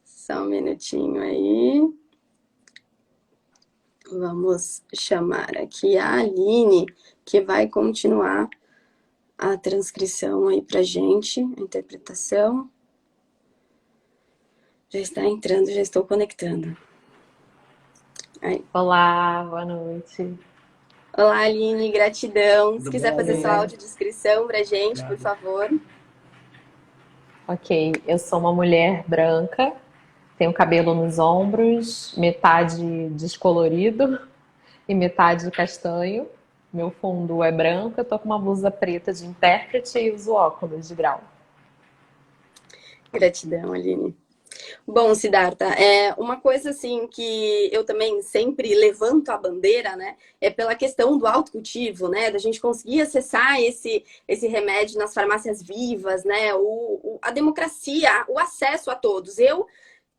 Só um minutinho aí. Vamos chamar aqui a Aline, que vai continuar a transcrição aí pra gente, a interpretação. Já está entrando, já estou conectando. Aí. Olá, boa noite. Olá, Aline, gratidão. Tudo Se quiser bom, fazer sua Aline? audiodescrição pra gente, por Obrigado. favor. Ok, eu sou uma mulher branca, tenho cabelo nos ombros, metade descolorido e metade castanho. Meu fundo é branco, eu tô com uma blusa preta de intérprete e uso óculos de grau. Gratidão, Aline. Bom, Siddhartha, uma coisa assim que eu também sempre levanto a bandeira, né, é pela questão do autocultivo, né, da gente conseguir acessar esse remédio nas farmácias vivas, né, a democracia, o acesso a todos. Eu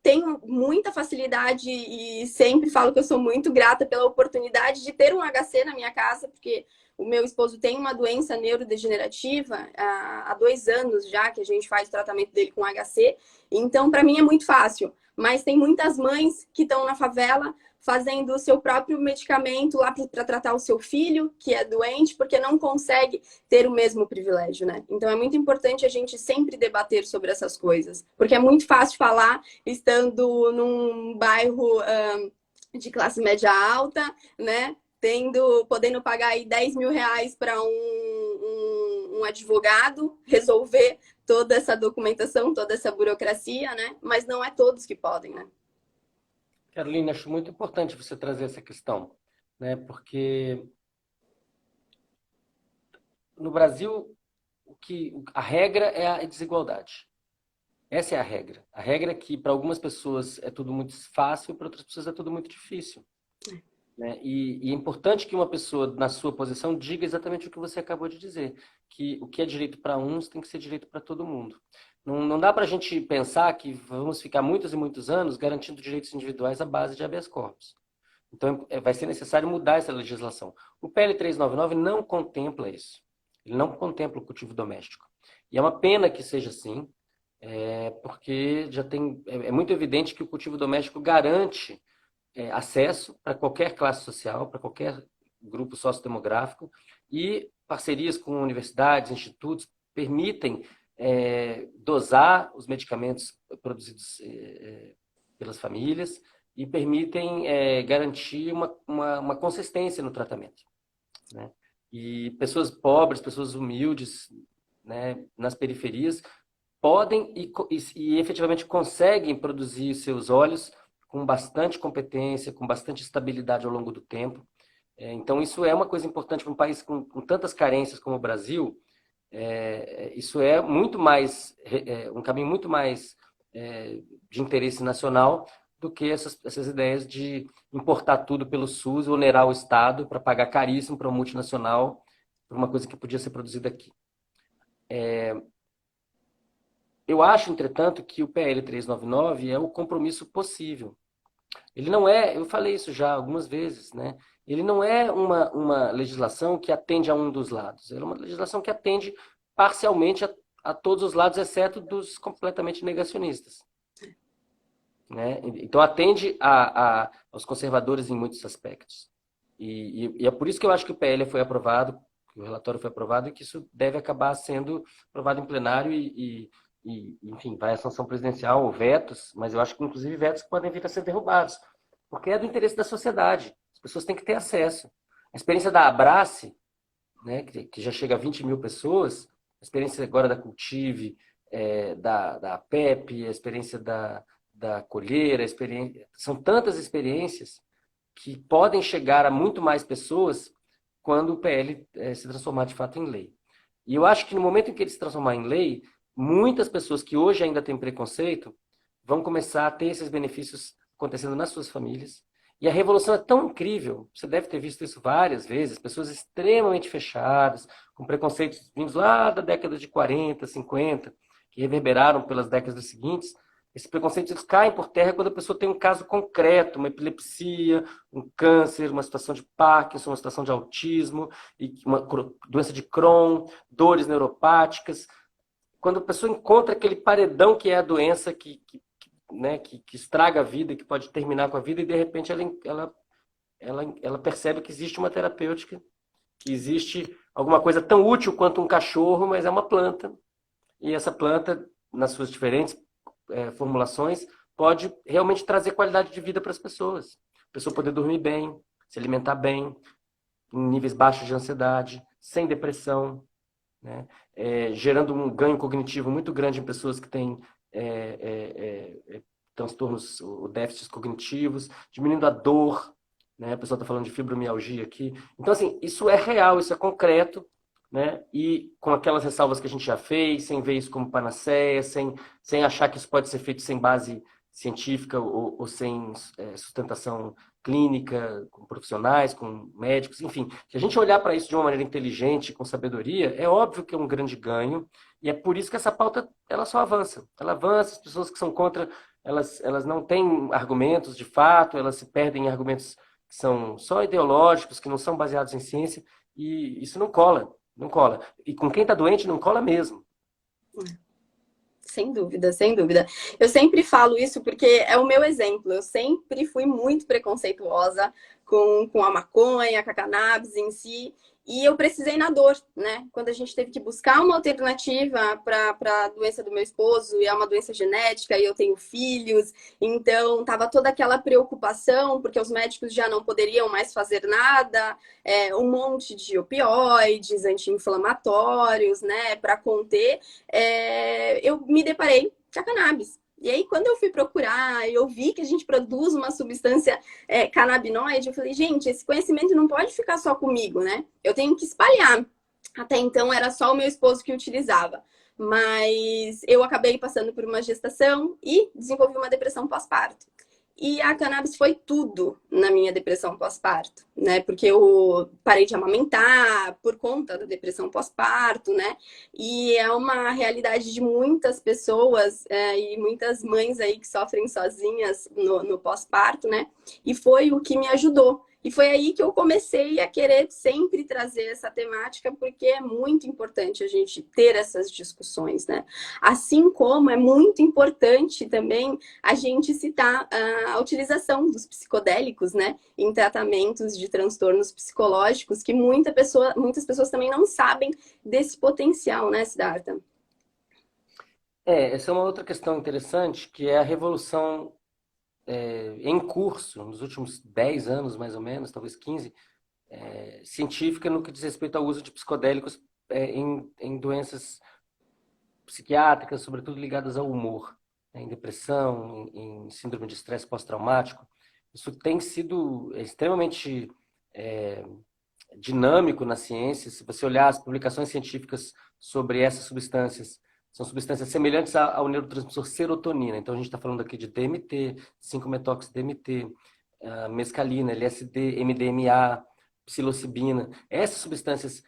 tenho muita facilidade e sempre falo que eu sou muito grata pela oportunidade de ter um HC na minha casa, porque o meu esposo tem uma doença neurodegenerativa há 2 anos já que a gente faz o tratamento dele com HC. Então, para mim é muito fácil. Mas tem muitas mães que estão na favela fazendo o seu próprio medicamento lá para tratar o seu filho, que é doente, porque não consegue ter o mesmo privilégio, né? Então, é muito importante a gente sempre debater sobre essas coisas. Porque é muito fácil falar estando num bairro de classe média alta, né? Podendo pagar aí 10 mil reais para um advogado resolver toda essa documentação, toda essa burocracia, né? Mas não é todos que podem, né? Carolina, acho muito importante você trazer essa questão, né? Porque no Brasil a regra é a desigualdade. Essa é a regra. A regra é que para algumas pessoas é tudo muito fácil, para outras pessoas é tudo muito difícil. Né? E é importante que uma pessoa, na sua posição, diga exatamente o que você acabou de dizer, que o que é direito para uns tem que ser direito para todo mundo. Não dá para a gente pensar que vamos ficar muitos e muitos anos garantindo direitos individuais à base de habeas corpus. Então, vai ser necessário mudar essa legislação. O PL 399 não contempla isso. Ele não contempla o cultivo doméstico. E é uma pena que seja assim, porque é muito evidente que o cultivo doméstico garante acesso para qualquer classe social, para qualquer grupo sociodemográfico, e parcerias com universidades, institutos, permitem dosar os medicamentos produzidos pelas famílias e permitem garantir uma consistência no tratamento. Né? E pessoas pobres, pessoas humildes, né, nas periferias, podem e efetivamente conseguem produzir seus óleos com bastante competência, com bastante estabilidade ao longo do tempo. Então, isso é uma coisa importante para um país com tantas carências como o Brasil. Isso é muito mais, um caminho muito mais de interesse nacional do que essas ideias de importar tudo pelo SUS, onerar o Estado para pagar caríssimo para uma multinacional por uma coisa que podia ser produzida aqui. Eu acho, entretanto, que o PL 399 é o compromisso possível. Ele não é, eu falei isso já algumas vezes, né? Ele não é uma legislação que atende a um dos lados. Ele é uma legislação que atende parcialmente a todos os lados, exceto dos completamente negacionistas. Né? Então atende aos conservadores em muitos aspectos. E é por isso que eu acho que o PL foi aprovado, que o relatório foi aprovado, e que isso deve acabar sendo aprovado em plenário enfim, vai à sanção presidencial ou vetos, mas eu acho que inclusive vetos podem vir a ser derrubados, porque é do interesse da sociedade. As pessoas têm que ter acesso. A experiência da Abrace, né, que já chega a 20 mil pessoas, a experiência agora da Cultive, da PEP, a experiência da Colheira, são tantas experiências que podem chegar a muito mais pessoas quando o PL se transformar de fato em lei. E eu acho que no momento em que ele se transformar em lei, muitas pessoas que hoje ainda têm preconceito vão começar a ter esses benefícios acontecendo nas suas famílias. E a revolução é tão incrível, você deve ter visto isso várias vezes, pessoas extremamente fechadas, com preconceitos vindos lá da década de 40, 50, que reverberaram pelas décadas seguintes. Esses preconceitos caem por terra quando a pessoa tem um caso concreto, uma epilepsia, um câncer, uma situação de Parkinson, uma situação de autismo, uma doença de Crohn, dores neuropáticas. Quando a pessoa encontra aquele paredão que é a doença que estraga a vida, que pode terminar com a vida, e de repente ela ela percebe que existe uma terapêutica, que existe alguma coisa tão útil quanto um cachorro, mas é uma planta. E essa planta, nas suas diferentes formulações, pode realmente trazer qualidade de vida para as pessoas. A pessoa poder dormir bem, se alimentar bem, em níveis baixos de ansiedade, sem depressão, né? Gerando um ganho cognitivo muito grande em pessoas que têm transtornos ou déficits cognitivos, diminuindo a dor, né? A pessoa está falando de fibromialgia aqui. Então, assim, isso é real, isso é concreto, né? E com aquelas ressalvas que a gente já fez, sem ver isso como panaceia, sem achar que isso pode ser feito sem base científica ou sem sustentação clínica, com profissionais, com médicos, enfim. Se a gente olhar para isso de uma maneira inteligente, com sabedoria, é óbvio que é um grande ganho, e é por isso que essa pauta ela só avança. Ela avança, as pessoas que são contra, elas não têm argumentos de fato, elas se perdem em argumentos que são só ideológicos, que não são baseados em ciência, e isso não cola, não cola. E com quem está doente, não cola mesmo. Sem dúvida, sem dúvida. Eu sempre falo isso porque é o meu exemplo. Eu sempre fui muito preconceituosa com a maconha, com a cannabis em si. E eu precisei na dor, né? Quando a gente teve que buscar uma alternativa para a doença do meu esposo, e é uma doença genética, e eu tenho filhos, então tava toda aquela preocupação, porque os médicos já não poderiam mais fazer nada, um monte de opioides, anti-inflamatórios, né, para conter. Eu me deparei com a cannabis. E aí, quando eu fui procurar, eu vi que a gente produz uma substância canabinoide, eu falei, gente, esse conhecimento não pode ficar só comigo, né? Eu tenho que espalhar. Até então, era só o meu esposo que utilizava. Mas eu acabei passando por uma gestação e desenvolvi uma depressão pós-parto. E a cannabis foi tudo na minha depressão pós-parto, né? Porque eu parei de amamentar por conta da depressão pós-parto, né? E é uma realidade de muitas pessoas e muitas mães aí que sofrem sozinhas no pós-parto, né? E foi o que me ajudou. E foi aí que eu comecei a querer sempre trazer essa temática, porque é muito importante a gente ter essas discussões, né? Assim como é muito importante também a gente citar a utilização dos psicodélicos, né? Em tratamentos de transtornos psicológicos, que muitas pessoas também não sabem desse potencial, né, Siddhartha? Essa é uma outra questão interessante, que é a revolução em curso, nos últimos 10 anos, mais ou menos, talvez 15, científica no que diz respeito ao uso de psicodélicos em doenças psiquiátricas, sobretudo ligadas ao humor, né, em depressão, em síndrome de estresse pós-traumático. Isso tem sido extremamente dinâmico na ciência. Se você olhar as publicações científicas sobre essas substâncias, são substâncias semelhantes ao neurotransmissor serotonina. Então, a gente está falando aqui de DMT, 5-metox-DMT, mescalina, LSD, MDMA, psilocibina. Essas substâncias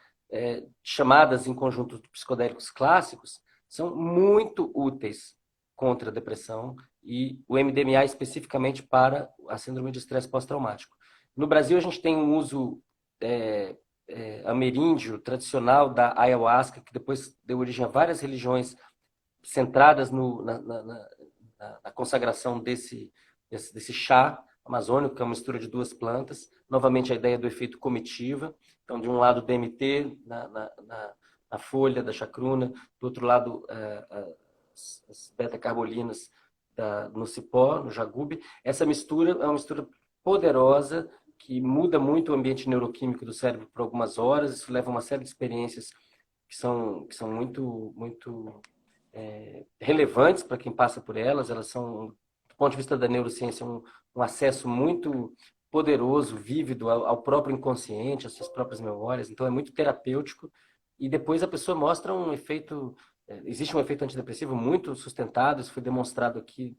chamadas em conjunto de psicodélicos clássicos são muito úteis contra a depressão e o MDMA especificamente para a síndrome de estresse pós-traumático. No Brasil, a gente tem um uso ameríndio, tradicional da ayahuasca, que depois deu origem a várias religiões centradas na consagração desse chá amazônico, que é uma mistura de duas plantas. Novamente, a ideia do efeito comitiva. Então, de um lado, DMT na folha da chacruna, do outro lado, as beta-carbolinas no cipó, no jagube. Essa mistura é uma mistura poderosa, que muda muito o ambiente neuroquímico do cérebro por algumas horas. Isso leva a uma série de experiências que são muito, muito relevantes para quem passa por elas. Elas são, do ponto de vista da neurociência, um acesso muito poderoso, vívido ao próprio inconsciente, às suas próprias memórias. Então, é muito terapêutico. E depois a pessoa mostra um efeito... Existe um efeito antidepressivo muito sustentado. Isso foi demonstrado aqui,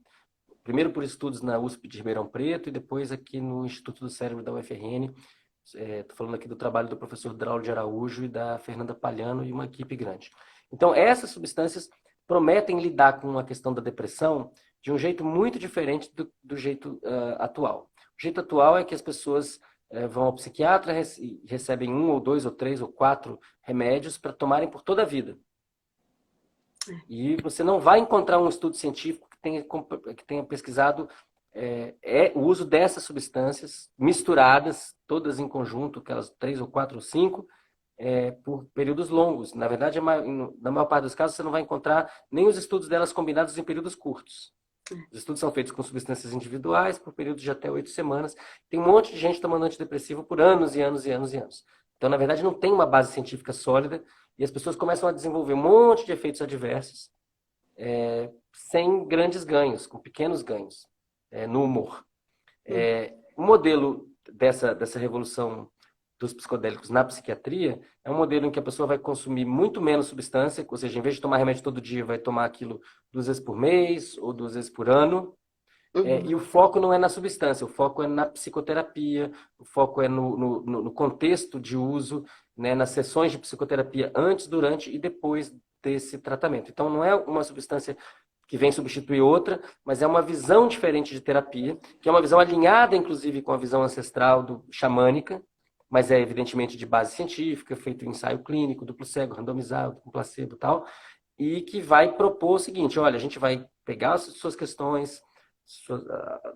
primeiro por estudos na USP de Ribeirão Preto e depois aqui no Instituto do Cérebro da UFRN. Estou falando aqui do trabalho do professor Draulio de Araújo e da Fernanda Palhano e uma equipe grande. Então, essas substâncias prometem lidar com a questão da depressão de um jeito muito diferente do jeito atual. O jeito atual é que as pessoas vão ao psiquiatra e recebem 1 ou 2 ou 3 ou 4 remédios para tomarem por toda a vida. E você não vai encontrar um estudo científico que tenha pesquisado é o uso dessas substâncias misturadas, todas em conjunto, aquelas 3 ou 4 ou 5, por períodos longos. Na verdade, na maior parte dos casos, você não vai encontrar nem os estudos delas combinados em períodos curtos. Os estudos são feitos com substâncias individuais por períodos de até 8 semanas. Tem um monte de gente tomando antidepressivo por anos e anos e anos e anos. Então, na verdade, não tem uma base científica sólida e as pessoas começam a desenvolver um monte de efeitos adversos sem grandes ganhos, com pequenos ganhos no humor. O modelo dessa revolução dos psicodélicos na psiquiatria é um modelo em que a pessoa vai consumir muito menos substância, ou seja, em vez de tomar remédio todo dia, vai tomar aquilo 2 vezes por mês ou 2 vezes por ano. E o foco não é na substância, o foco é na psicoterapia, o foco é no contexto de uso, né, nas sessões de psicoterapia antes, durante e depois desse tratamento. Então, não é uma substância que vem substituir outra, mas é uma visão diferente de terapia, que é uma visão alinhada, inclusive, com a visão ancestral xamânica, mas é evidentemente de base científica, feito em ensaio clínico, duplo cego, randomizado, com placebo e tal, e que vai propor o seguinte: olha, a gente vai pegar as suas questões,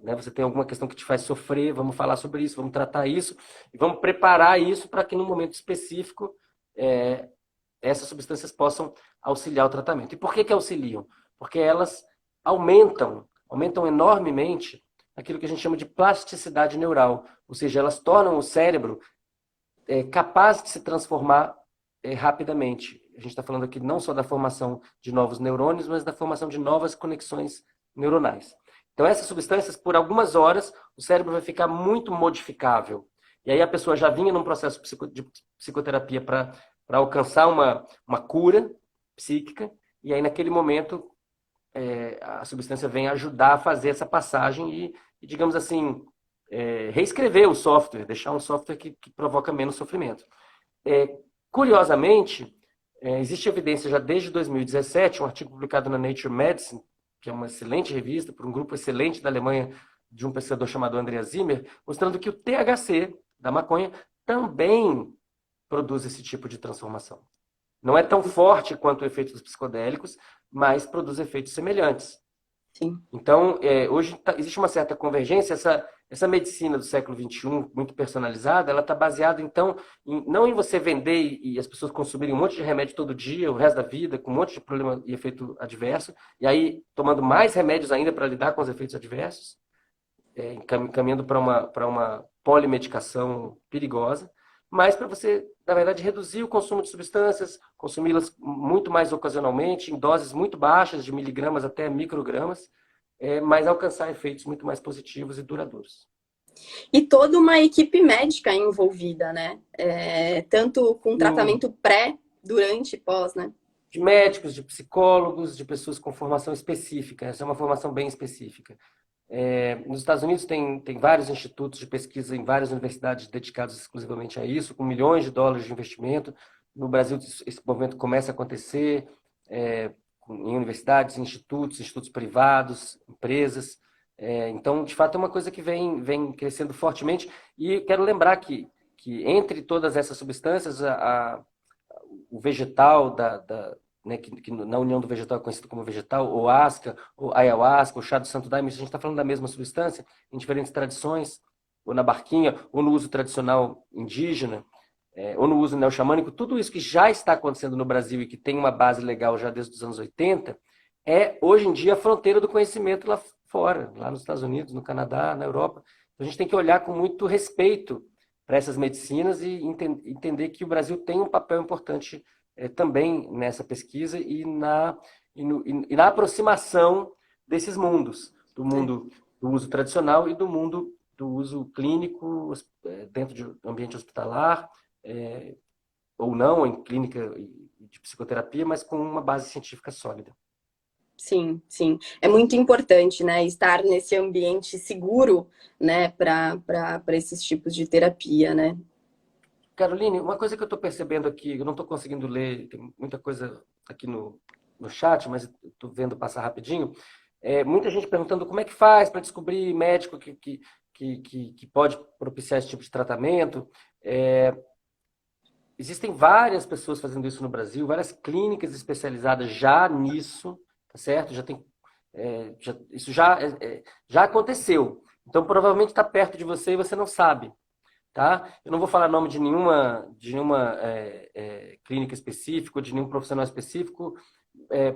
né, você tem alguma questão que te faz sofrer, vamos falar sobre isso, vamos tratar isso, e vamos preparar isso para que, num momento específico, essas substâncias possam auxiliar o tratamento. E por que auxiliam? Porque elas aumentam enormemente aquilo que a gente chama de plasticidade neural, ou seja, elas tornam o cérebro capaz de se transformar rapidamente. A gente está falando aqui não só da formação de novos neurônios, mas da formação de novas conexões neuronais. Então, essas substâncias, por algumas horas, o cérebro vai ficar muito modificável. E aí a pessoa já vinha num processo de psicoterapia para alcançar uma cura psíquica, e aí naquele momento a substância vem ajudar a fazer essa passagem e digamos assim, reescrever o software, deixar um software que provoca menos sofrimento. Curiosamente, existe evidência já desde 2017, um artigo publicado na Nature Medicine, que é uma excelente revista, por um grupo excelente da Alemanha, de um pesquisador chamado Andreas Zimmer, mostrando que o THC da maconha também produz esse tipo de transformação. Não é tão forte quanto o efeito dos psicodélicos, mas produz efeitos semelhantes. Sim. Então, hoje existe uma certa convergência. Essa medicina do século XXI, muito personalizada, ela está baseada, então, não em você vender e as pessoas consumirem um monte de remédio todo dia, o resto da vida, com um monte de problema e efeito adverso, e aí tomando mais remédios ainda para lidar com os efeitos adversos, caminhando para uma polimedicação perigosa, mas para você, na verdade, reduzir o consumo de substâncias, consumi-las muito mais ocasionalmente, em doses muito baixas, de miligramas até microgramas, mas alcançar efeitos muito mais positivos e duradouros. E toda uma equipe médica envolvida, né? Tanto com tratamento pré, durante e pós, né? De médicos, de psicólogos, de pessoas com formação específica. Essa é uma formação bem específica. Nos Estados Unidos tem vários institutos de pesquisa em várias universidades dedicados exclusivamente a isso, com milhões de dólares de investimento. No Brasil, esse movimento começa a acontecer em universidades, institutos privados, empresas. Então, de fato, é uma coisa que vem crescendo fortemente. E quero lembrar que entre todas essas substâncias, o vegetal né, que na união do vegetal é conhecido como vegetal, ou asca, ou ayahuasca, ou chá do santo daime, a gente está falando da mesma substância, em diferentes tradições, ou na barquinha, ou no uso tradicional indígena, ou no uso neoxamânico. Tudo isso que já está acontecendo no Brasil e que tem uma base legal já desde os anos 80, hoje em dia a fronteira do conhecimento lá fora, lá nos Estados Unidos, no Canadá, na Europa. Então, a gente tem que olhar com muito respeito para essas medicinas e entender que o Brasil tem um papel importante também nessa pesquisa e na aproximação desses mundos, do mundo do uso tradicional e do mundo do uso clínico dentro de ambiente hospitalar, ou não, em clínica de psicoterapia, mas com uma base científica sólida. Sim, sim. É muito importante, né, estar nesse ambiente seguro, né, para esses tipos de terapia, né? Caroline, uma coisa que eu estou percebendo aqui, eu não estou conseguindo ler, tem muita coisa aqui no chat, mas estou vendo passar rapidinho. Muita gente perguntando como é que faz para descobrir médico que pode propiciar esse tipo de tratamento. Existem várias pessoas fazendo isso no Brasil, várias clínicas especializadas já nisso, tá certo? Já tem Isso já aconteceu. Então, provavelmente está perto de você e você não sabe. Tá? Eu não vou falar nome de nenhuma clínica específica, ou de nenhum profissional específico,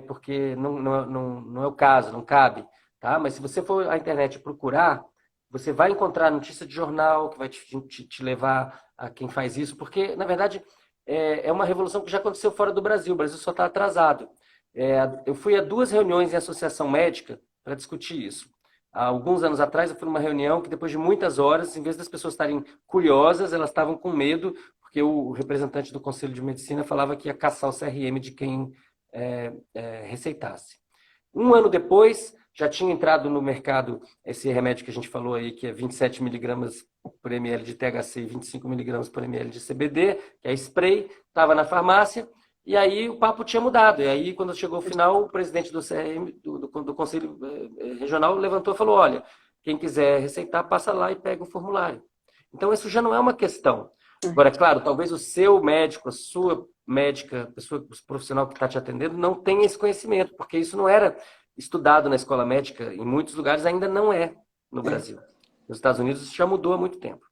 porque não é o caso, não cabe. Tá? Mas se você for à internet procurar, você vai encontrar notícia de jornal que vai te levar a quem faz isso, porque, na verdade, é uma revolução que já aconteceu fora do Brasil. O Brasil só está atrasado. Eu fui a 2 reuniões em associação médica para discutir isso. Há alguns anos atrás, eu fui numa reunião que, depois de muitas horas, em vez das pessoas estarem curiosas, elas estavam com medo, porque o representante do Conselho de Medicina falava que ia caçar o CRM de quem receitasse. Um ano depois, já tinha entrado no mercado esse remédio que a gente falou aí, que é 27 miligramas por ml de THC e 25 miligramas por ml de CBD, que é spray, estava na farmácia. E aí o papo tinha mudado. E aí, quando chegou o final, o presidente do CRM, do Conselho Regional, levantou e falou: olha, quem quiser receitar, passa lá e pega o formulário. Então, isso já não é uma questão. Agora, claro, talvez o seu médico, a sua médica, a pessoa, o profissional que está te atendendo, não tenha esse conhecimento, porque isso não era estudado na escola médica, em muitos lugares ainda não é no Brasil. Nos Estados Unidos isso já mudou há muito tempo.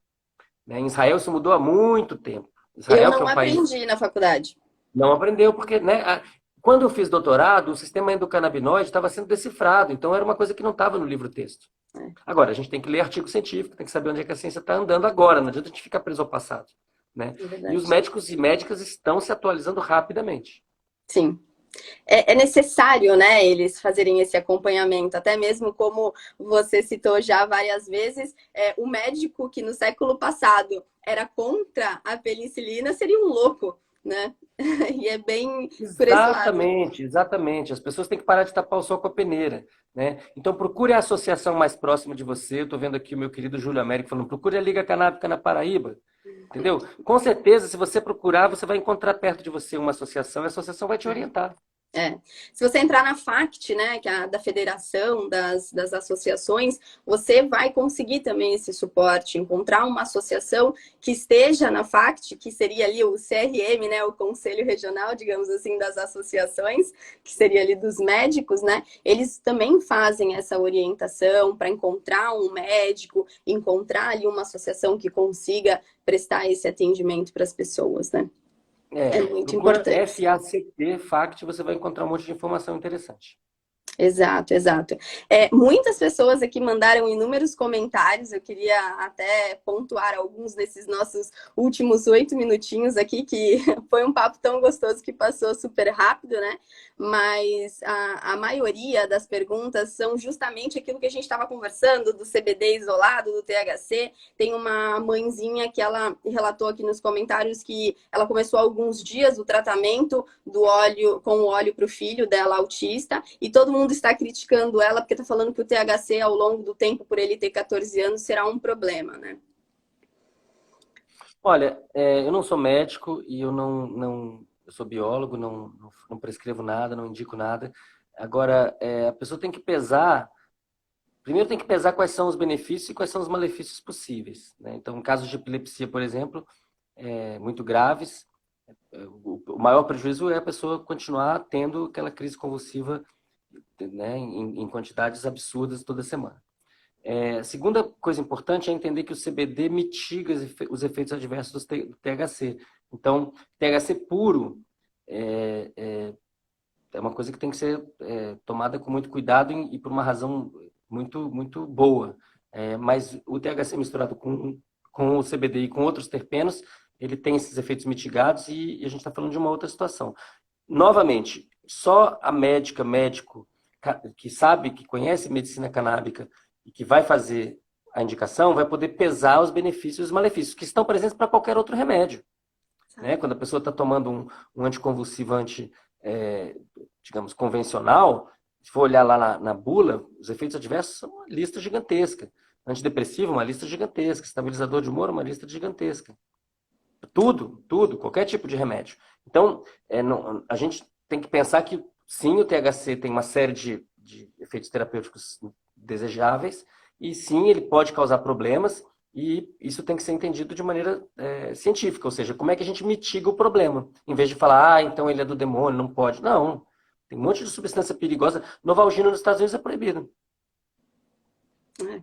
Em Israel isso mudou há muito tempo. Israel, Eu que é não um país... aprendi na faculdade. Não aprendeu, porque, né, quando eu fiz doutorado, o sistema endocannabinoide estava sendo decifrado, então era uma coisa que não estava no livro-texto. Agora, a gente tem que ler artigo científico, tem que saber onde é que a ciência está andando agora, não adianta a gente ficar preso ao passado. Né? E os médicos e médicas estão se atualizando rapidamente. Sim. É necessário, né, eles fazerem esse acompanhamento, até mesmo como você citou já várias vezes, o médico que no século passado era contra a penicilina seria um louco, né? E é bem por esse lado. Exatamente. As pessoas têm que parar de tapar o sol com a peneira, né? Então procure a associação mais próxima de você. Eu estou vendo aqui o meu querido Júlio Américo falando, procure a Liga Canábica na Paraíba. Entendeu? Com certeza, se você procurar, você vai encontrar perto de você uma associação e a associação vai te orientar. Se você entrar na FACT, né, que é a da Federação das Associações, você vai conseguir também esse suporte, encontrar uma associação que esteja na FACT, que seria ali o CRM, né, o Conselho Regional, digamos assim, das associações, que seria ali dos médicos, né? Eles também fazem essa orientação para encontrar um médico, encontrar ali uma associação que consiga prestar esse atendimento para as pessoas, né? É muito importante. FACT, FACT, você vai encontrar um monte de informação interessante. Exato. Muitas pessoas aqui mandaram inúmeros comentários, eu queria até pontuar alguns desses nossos últimos 8 minutinhos aqui, que foi um papo tão gostoso que passou super rápido, né? Mas a maioria das perguntas são justamente aquilo que a gente estava conversando, do CBD isolado, do THC. Tem uma mãezinha que ela relatou aqui nos comentários que ela começou há alguns dias o tratamento do óleo, com o óleo para o filho dela autista, e todo mundo está criticando ela porque está falando que o THC ao longo do tempo, por ele ter 14 anos, será um problema, né? Olha, eu não sou médico e eu eu sou biólogo, não prescrevo nada, não indico nada. Agora, a pessoa tem que pesar, primeiro tem que pesar quais são os benefícios e quais são os malefícios possíveis, né? Então, em casos de epilepsia, por exemplo, muito graves, o maior prejuízo é a pessoa continuar tendo aquela crise convulsiva, né, em quantidades absurdas toda semana. A segunda coisa importante é entender que o CBD mitiga os efeitos adversos do THC. Então, THC puro é uma coisa que tem que ser tomada com muito cuidado e por uma razão muito, muito boa. Mas o THC misturado com o CBD e com outros terpenos, ele tem esses efeitos mitigados e a gente está falando de uma outra situação. Novamente, só a médico que sabe, que conhece medicina canábica e que vai fazer a indicação, vai poder pesar os benefícios e os malefícios, que estão presentes para qualquer outro remédio. Né? Quando a pessoa está tomando um anticonvulsivante, digamos, convencional, se for olhar lá na bula, os efeitos adversos são uma lista gigantesca. Antidepressivo, uma lista gigantesca. Estabilizador de humor, uma lista gigantesca. Tudo, qualquer tipo de remédio. Então, a gente tem que pensar que, sim, o THC tem uma série de efeitos terapêuticos desejáveis, e sim, ele pode causar problemas, e isso tem que ser entendido de maneira científica, ou seja, como é que a gente mitiga o problema, em vez de falar, então ele é do demônio, não pode. Não, Tem um monte de substância perigosa. Novalgina nos Estados Unidos é proibido.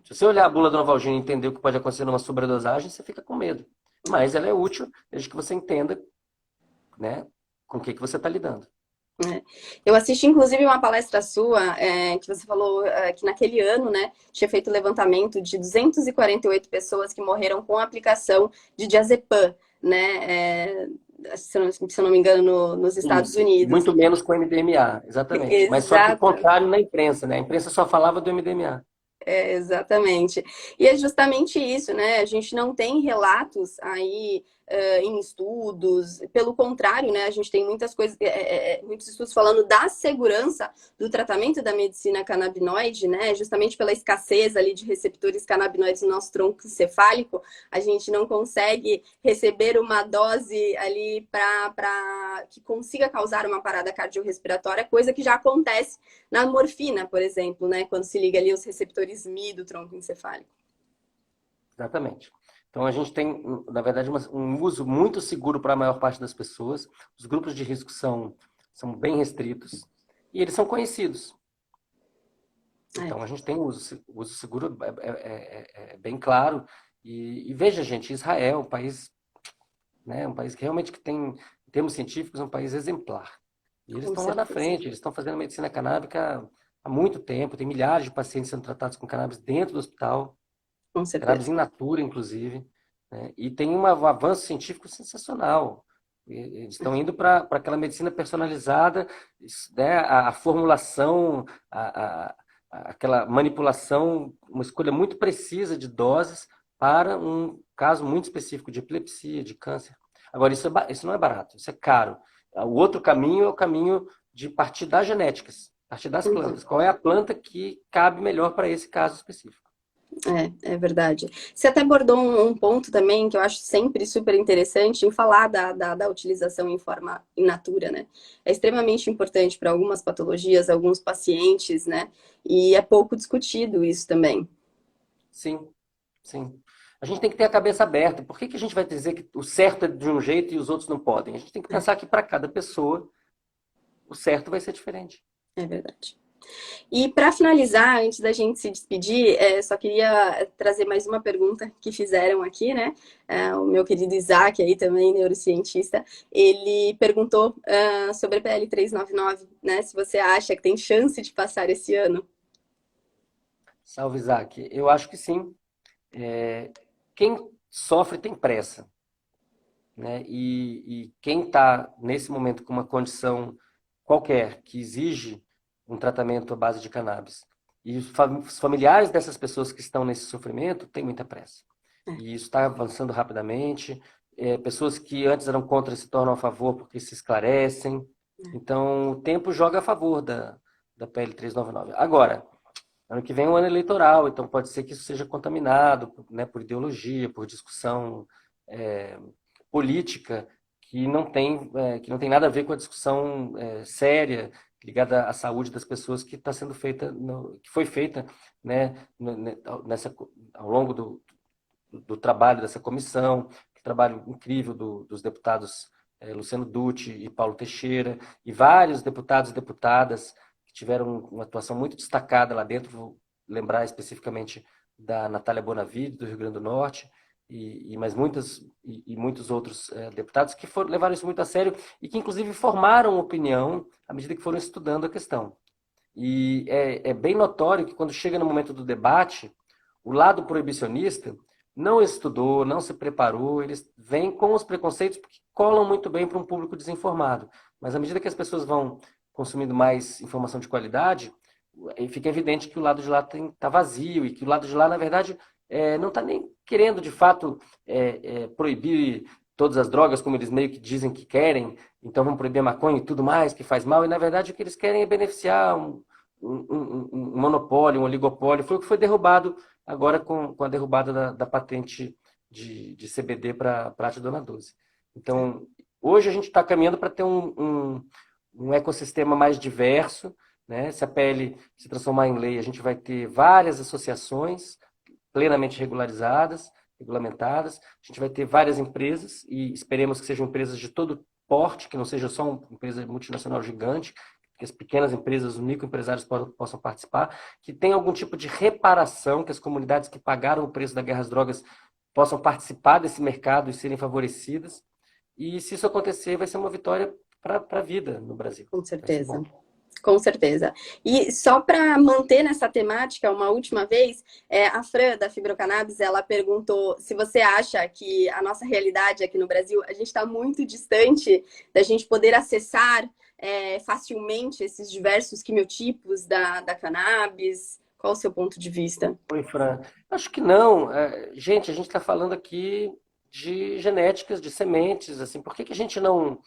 Se você olhar a bula da Novalgina e entender o que pode acontecer numa sobredosagem, você fica com medo. Mas ela é útil desde que você entenda, né, com o que você está lidando. Eu assisti, inclusive, uma palestra sua, que você falou que naquele ano, né, tinha feito o levantamento de 248 pessoas que morreram com a aplicação de diazepam, né, se eu não me engano, nos Estados Isso. Unidos. Muito menos com MDMA, exatamente. Mas só que o contrário na imprensa, né? A imprensa só falava do MDMA. Exatamente. E é justamente isso, né? A gente não tem relatos aí em estudos, pelo contrário, né? A gente tem muitas coisas, muitos estudos falando da segurança do tratamento da medicina canabinoide, né? Justamente pela escassez ali de receptores canabinoides no nosso tronco encefálico, a gente não consegue receber uma dose ali para que consiga causar uma parada cardiorrespiratória, coisa que já acontece na morfina, por exemplo, né? Quando se liga ali os receptores Mi do tronco encefálico. Exatamente. Então a gente tem, na verdade, um uso muito seguro para a maior parte das pessoas. Os grupos de risco são bem restritos e eles são conhecidos. Então a gente tem uso seguro bem claro. E veja, gente, Israel, um país, né, um país que realmente que tem, em termos científicos, um país exemplar. E eles estão lá na frente, eles estão fazendo medicina canábica há muito tempo, tem milhares de pacientes sendo tratados com cannabis dentro do hospital, Com certeza. cannabis in natura, inclusive, né? E tem um avanço científico sensacional. Eles estão indo para aquela medicina personalizada, né? A formulação, aquela manipulação, uma escolha muito precisa de doses para um caso muito específico de epilepsia, de câncer. Agora, isso não é barato, isso é caro. O outro caminho é o caminho de partir das genéticas, partir das plantas. Qual é a planta que cabe melhor para esse caso específico? É verdade. Você até abordou um ponto também que eu acho sempre super interessante em falar da utilização em forma in natura, né? É extremamente importante para algumas patologias, alguns pacientes, né? E é pouco discutido isso também. Sim, sim. A gente tem que ter a cabeça aberta. Por que a gente vai dizer que o certo é de um jeito e os outros não podem? A gente tem que pensar que para cada pessoa o certo vai ser diferente. É verdade. E para finalizar, antes da gente se despedir, só queria trazer mais uma pergunta que fizeram aqui, né? O meu querido Isaac, aí também neurocientista, ele perguntou sobre a PL 399, né? Se você acha que tem chance de passar esse ano. Salve, Isaac. Eu acho que sim. Quem sofre tem pressa, né? E quem está nesse momento com uma condição qualquer que exige um tratamento à base de cannabis e os familiares dessas pessoas que estão nesse sofrimento têm muita pressa. E isso está avançando rapidamente. Pessoas que antes eram contra se tornam a favor porque se esclarecem. Então, o tempo joga a favor da PL 399. Agora, ano que vem é um ano eleitoral, então pode ser que isso seja contaminado, né, por ideologia, por discussão política que não tem nada a ver com a discussão séria ligada à saúde das pessoas que está sendo feita, que foi feita, né, ao longo do trabalho dessa comissão, trabalho incrível dos deputados Luciano Dutti e Paulo Teixeira, e vários deputados e deputadas que tiveram uma atuação muito destacada lá dentro. Vou lembrar especificamente da Natália Bonavide, do Rio Grande do Norte, mas muitos outros deputados que levaram isso muito a sério e que, inclusive, formaram opinião à medida que foram estudando a questão. E é bem notório que, quando chega no momento do debate, o lado proibicionista não estudou, não se preparou, eles vêm com os preconceitos porque colam muito bem para um público desinformado. Mas à medida que as pessoas vão consumindo mais informação de qualidade, fica evidente que o lado de lá está vazio e que o lado de lá, na verdade, não está nem querendo, de fato, proibir todas as drogas, como eles meio que dizem que querem, então vão proibir a maconha e tudo mais, que faz mal, e na verdade o que eles querem é beneficiar um monopólio, um oligopólio. Foi o que foi derrubado agora com a derrubada da patente de CBD para Pratidona 12. Então, hoje a gente está caminhando para ter um ecossistema mais diverso, né? Se a PL se transformar em lei, a gente vai ter várias associações plenamente regulamentadas, a gente vai ter várias empresas, e esperemos que sejam empresas de todo porte, que não seja só uma empresa multinacional gigante, que que as pequenas empresas, os microempresários possam participar, que tenha algum tipo de reparação, que as comunidades que pagaram o preço da guerra às drogas possam participar desse mercado e serem favorecidas. E se isso acontecer, vai ser uma vitória para a vida no Brasil. Com Vai ser certeza. bom. Com certeza. E só para manter nessa temática, uma última vez, a Fran, da Fibrocannabis, ela perguntou se você acha que a nossa realidade aqui no Brasil, a gente está muito distante da gente poder acessar facilmente esses diversos quimiotipos da cannabis. Qual o seu ponto de vista? Oi, Fran. Acho que não. Gente, a gente está falando aqui de genéticas, de sementes, assim. Por que que a gente não...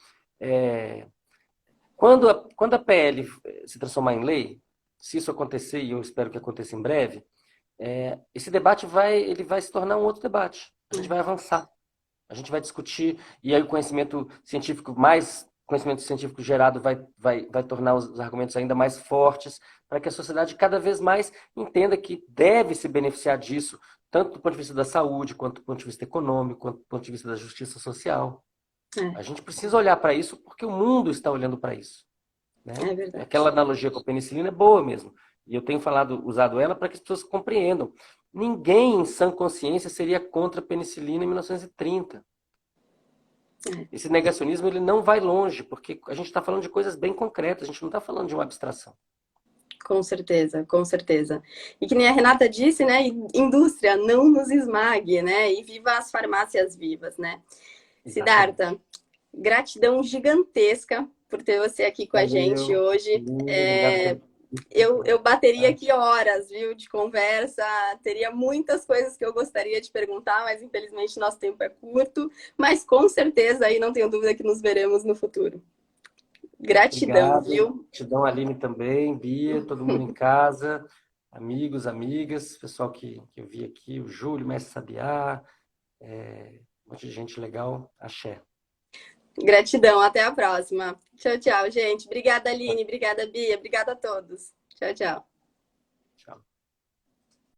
Quando a PL se transformar em lei, se isso acontecer, e eu espero que aconteça em breve, esse debate ele vai se tornar um outro debate. A gente vai avançar. A gente vai discutir, e aí o conhecimento científico, mais conhecimento científico gerado, vai tornar os argumentos ainda mais fortes, para que a sociedade cada vez mais entenda que deve se beneficiar disso, tanto do ponto de vista da saúde, quanto do ponto de vista econômico, quanto do ponto de vista da justiça social. A gente precisa olhar para isso porque o mundo está olhando para isso, né? É verdade. Aquela analogia com a penicilina é boa mesmo. E eu tenho usado ela para que as pessoas compreendam. Ninguém em sã consciência seria contra a penicilina em 1930. Esse negacionismo ele não vai longe, porque a gente está falando de coisas bem concretas, a gente não está falando de uma abstração. Com certeza, com certeza. E que nem a Renata disse, né? Indústria, não nos esmague, né? E viva as farmácias vivas, né? Exatamente. Siddhartha, gratidão gigantesca por ter você aqui com a gente hoje. Obrigado. Eu bateria aqui horas, viu, de conversa. Teria muitas coisas que eu gostaria de perguntar, mas infelizmente nosso tempo é curto. Mas com certeza aí não tenho dúvida que nos veremos no futuro. Gratidão, Obrigado. viu? Gratidão, Aline também, Bia, todo mundo em casa, amigos, amigas, pessoal que eu vi aqui, o Júlio, Mestre Sabiá, um monte de gente legal. Axé. Gratidão, até a próxima. Tchau, tchau, gente. Obrigada, Aline. Obrigada, Bia. Obrigada a todos. Tchau, tchau.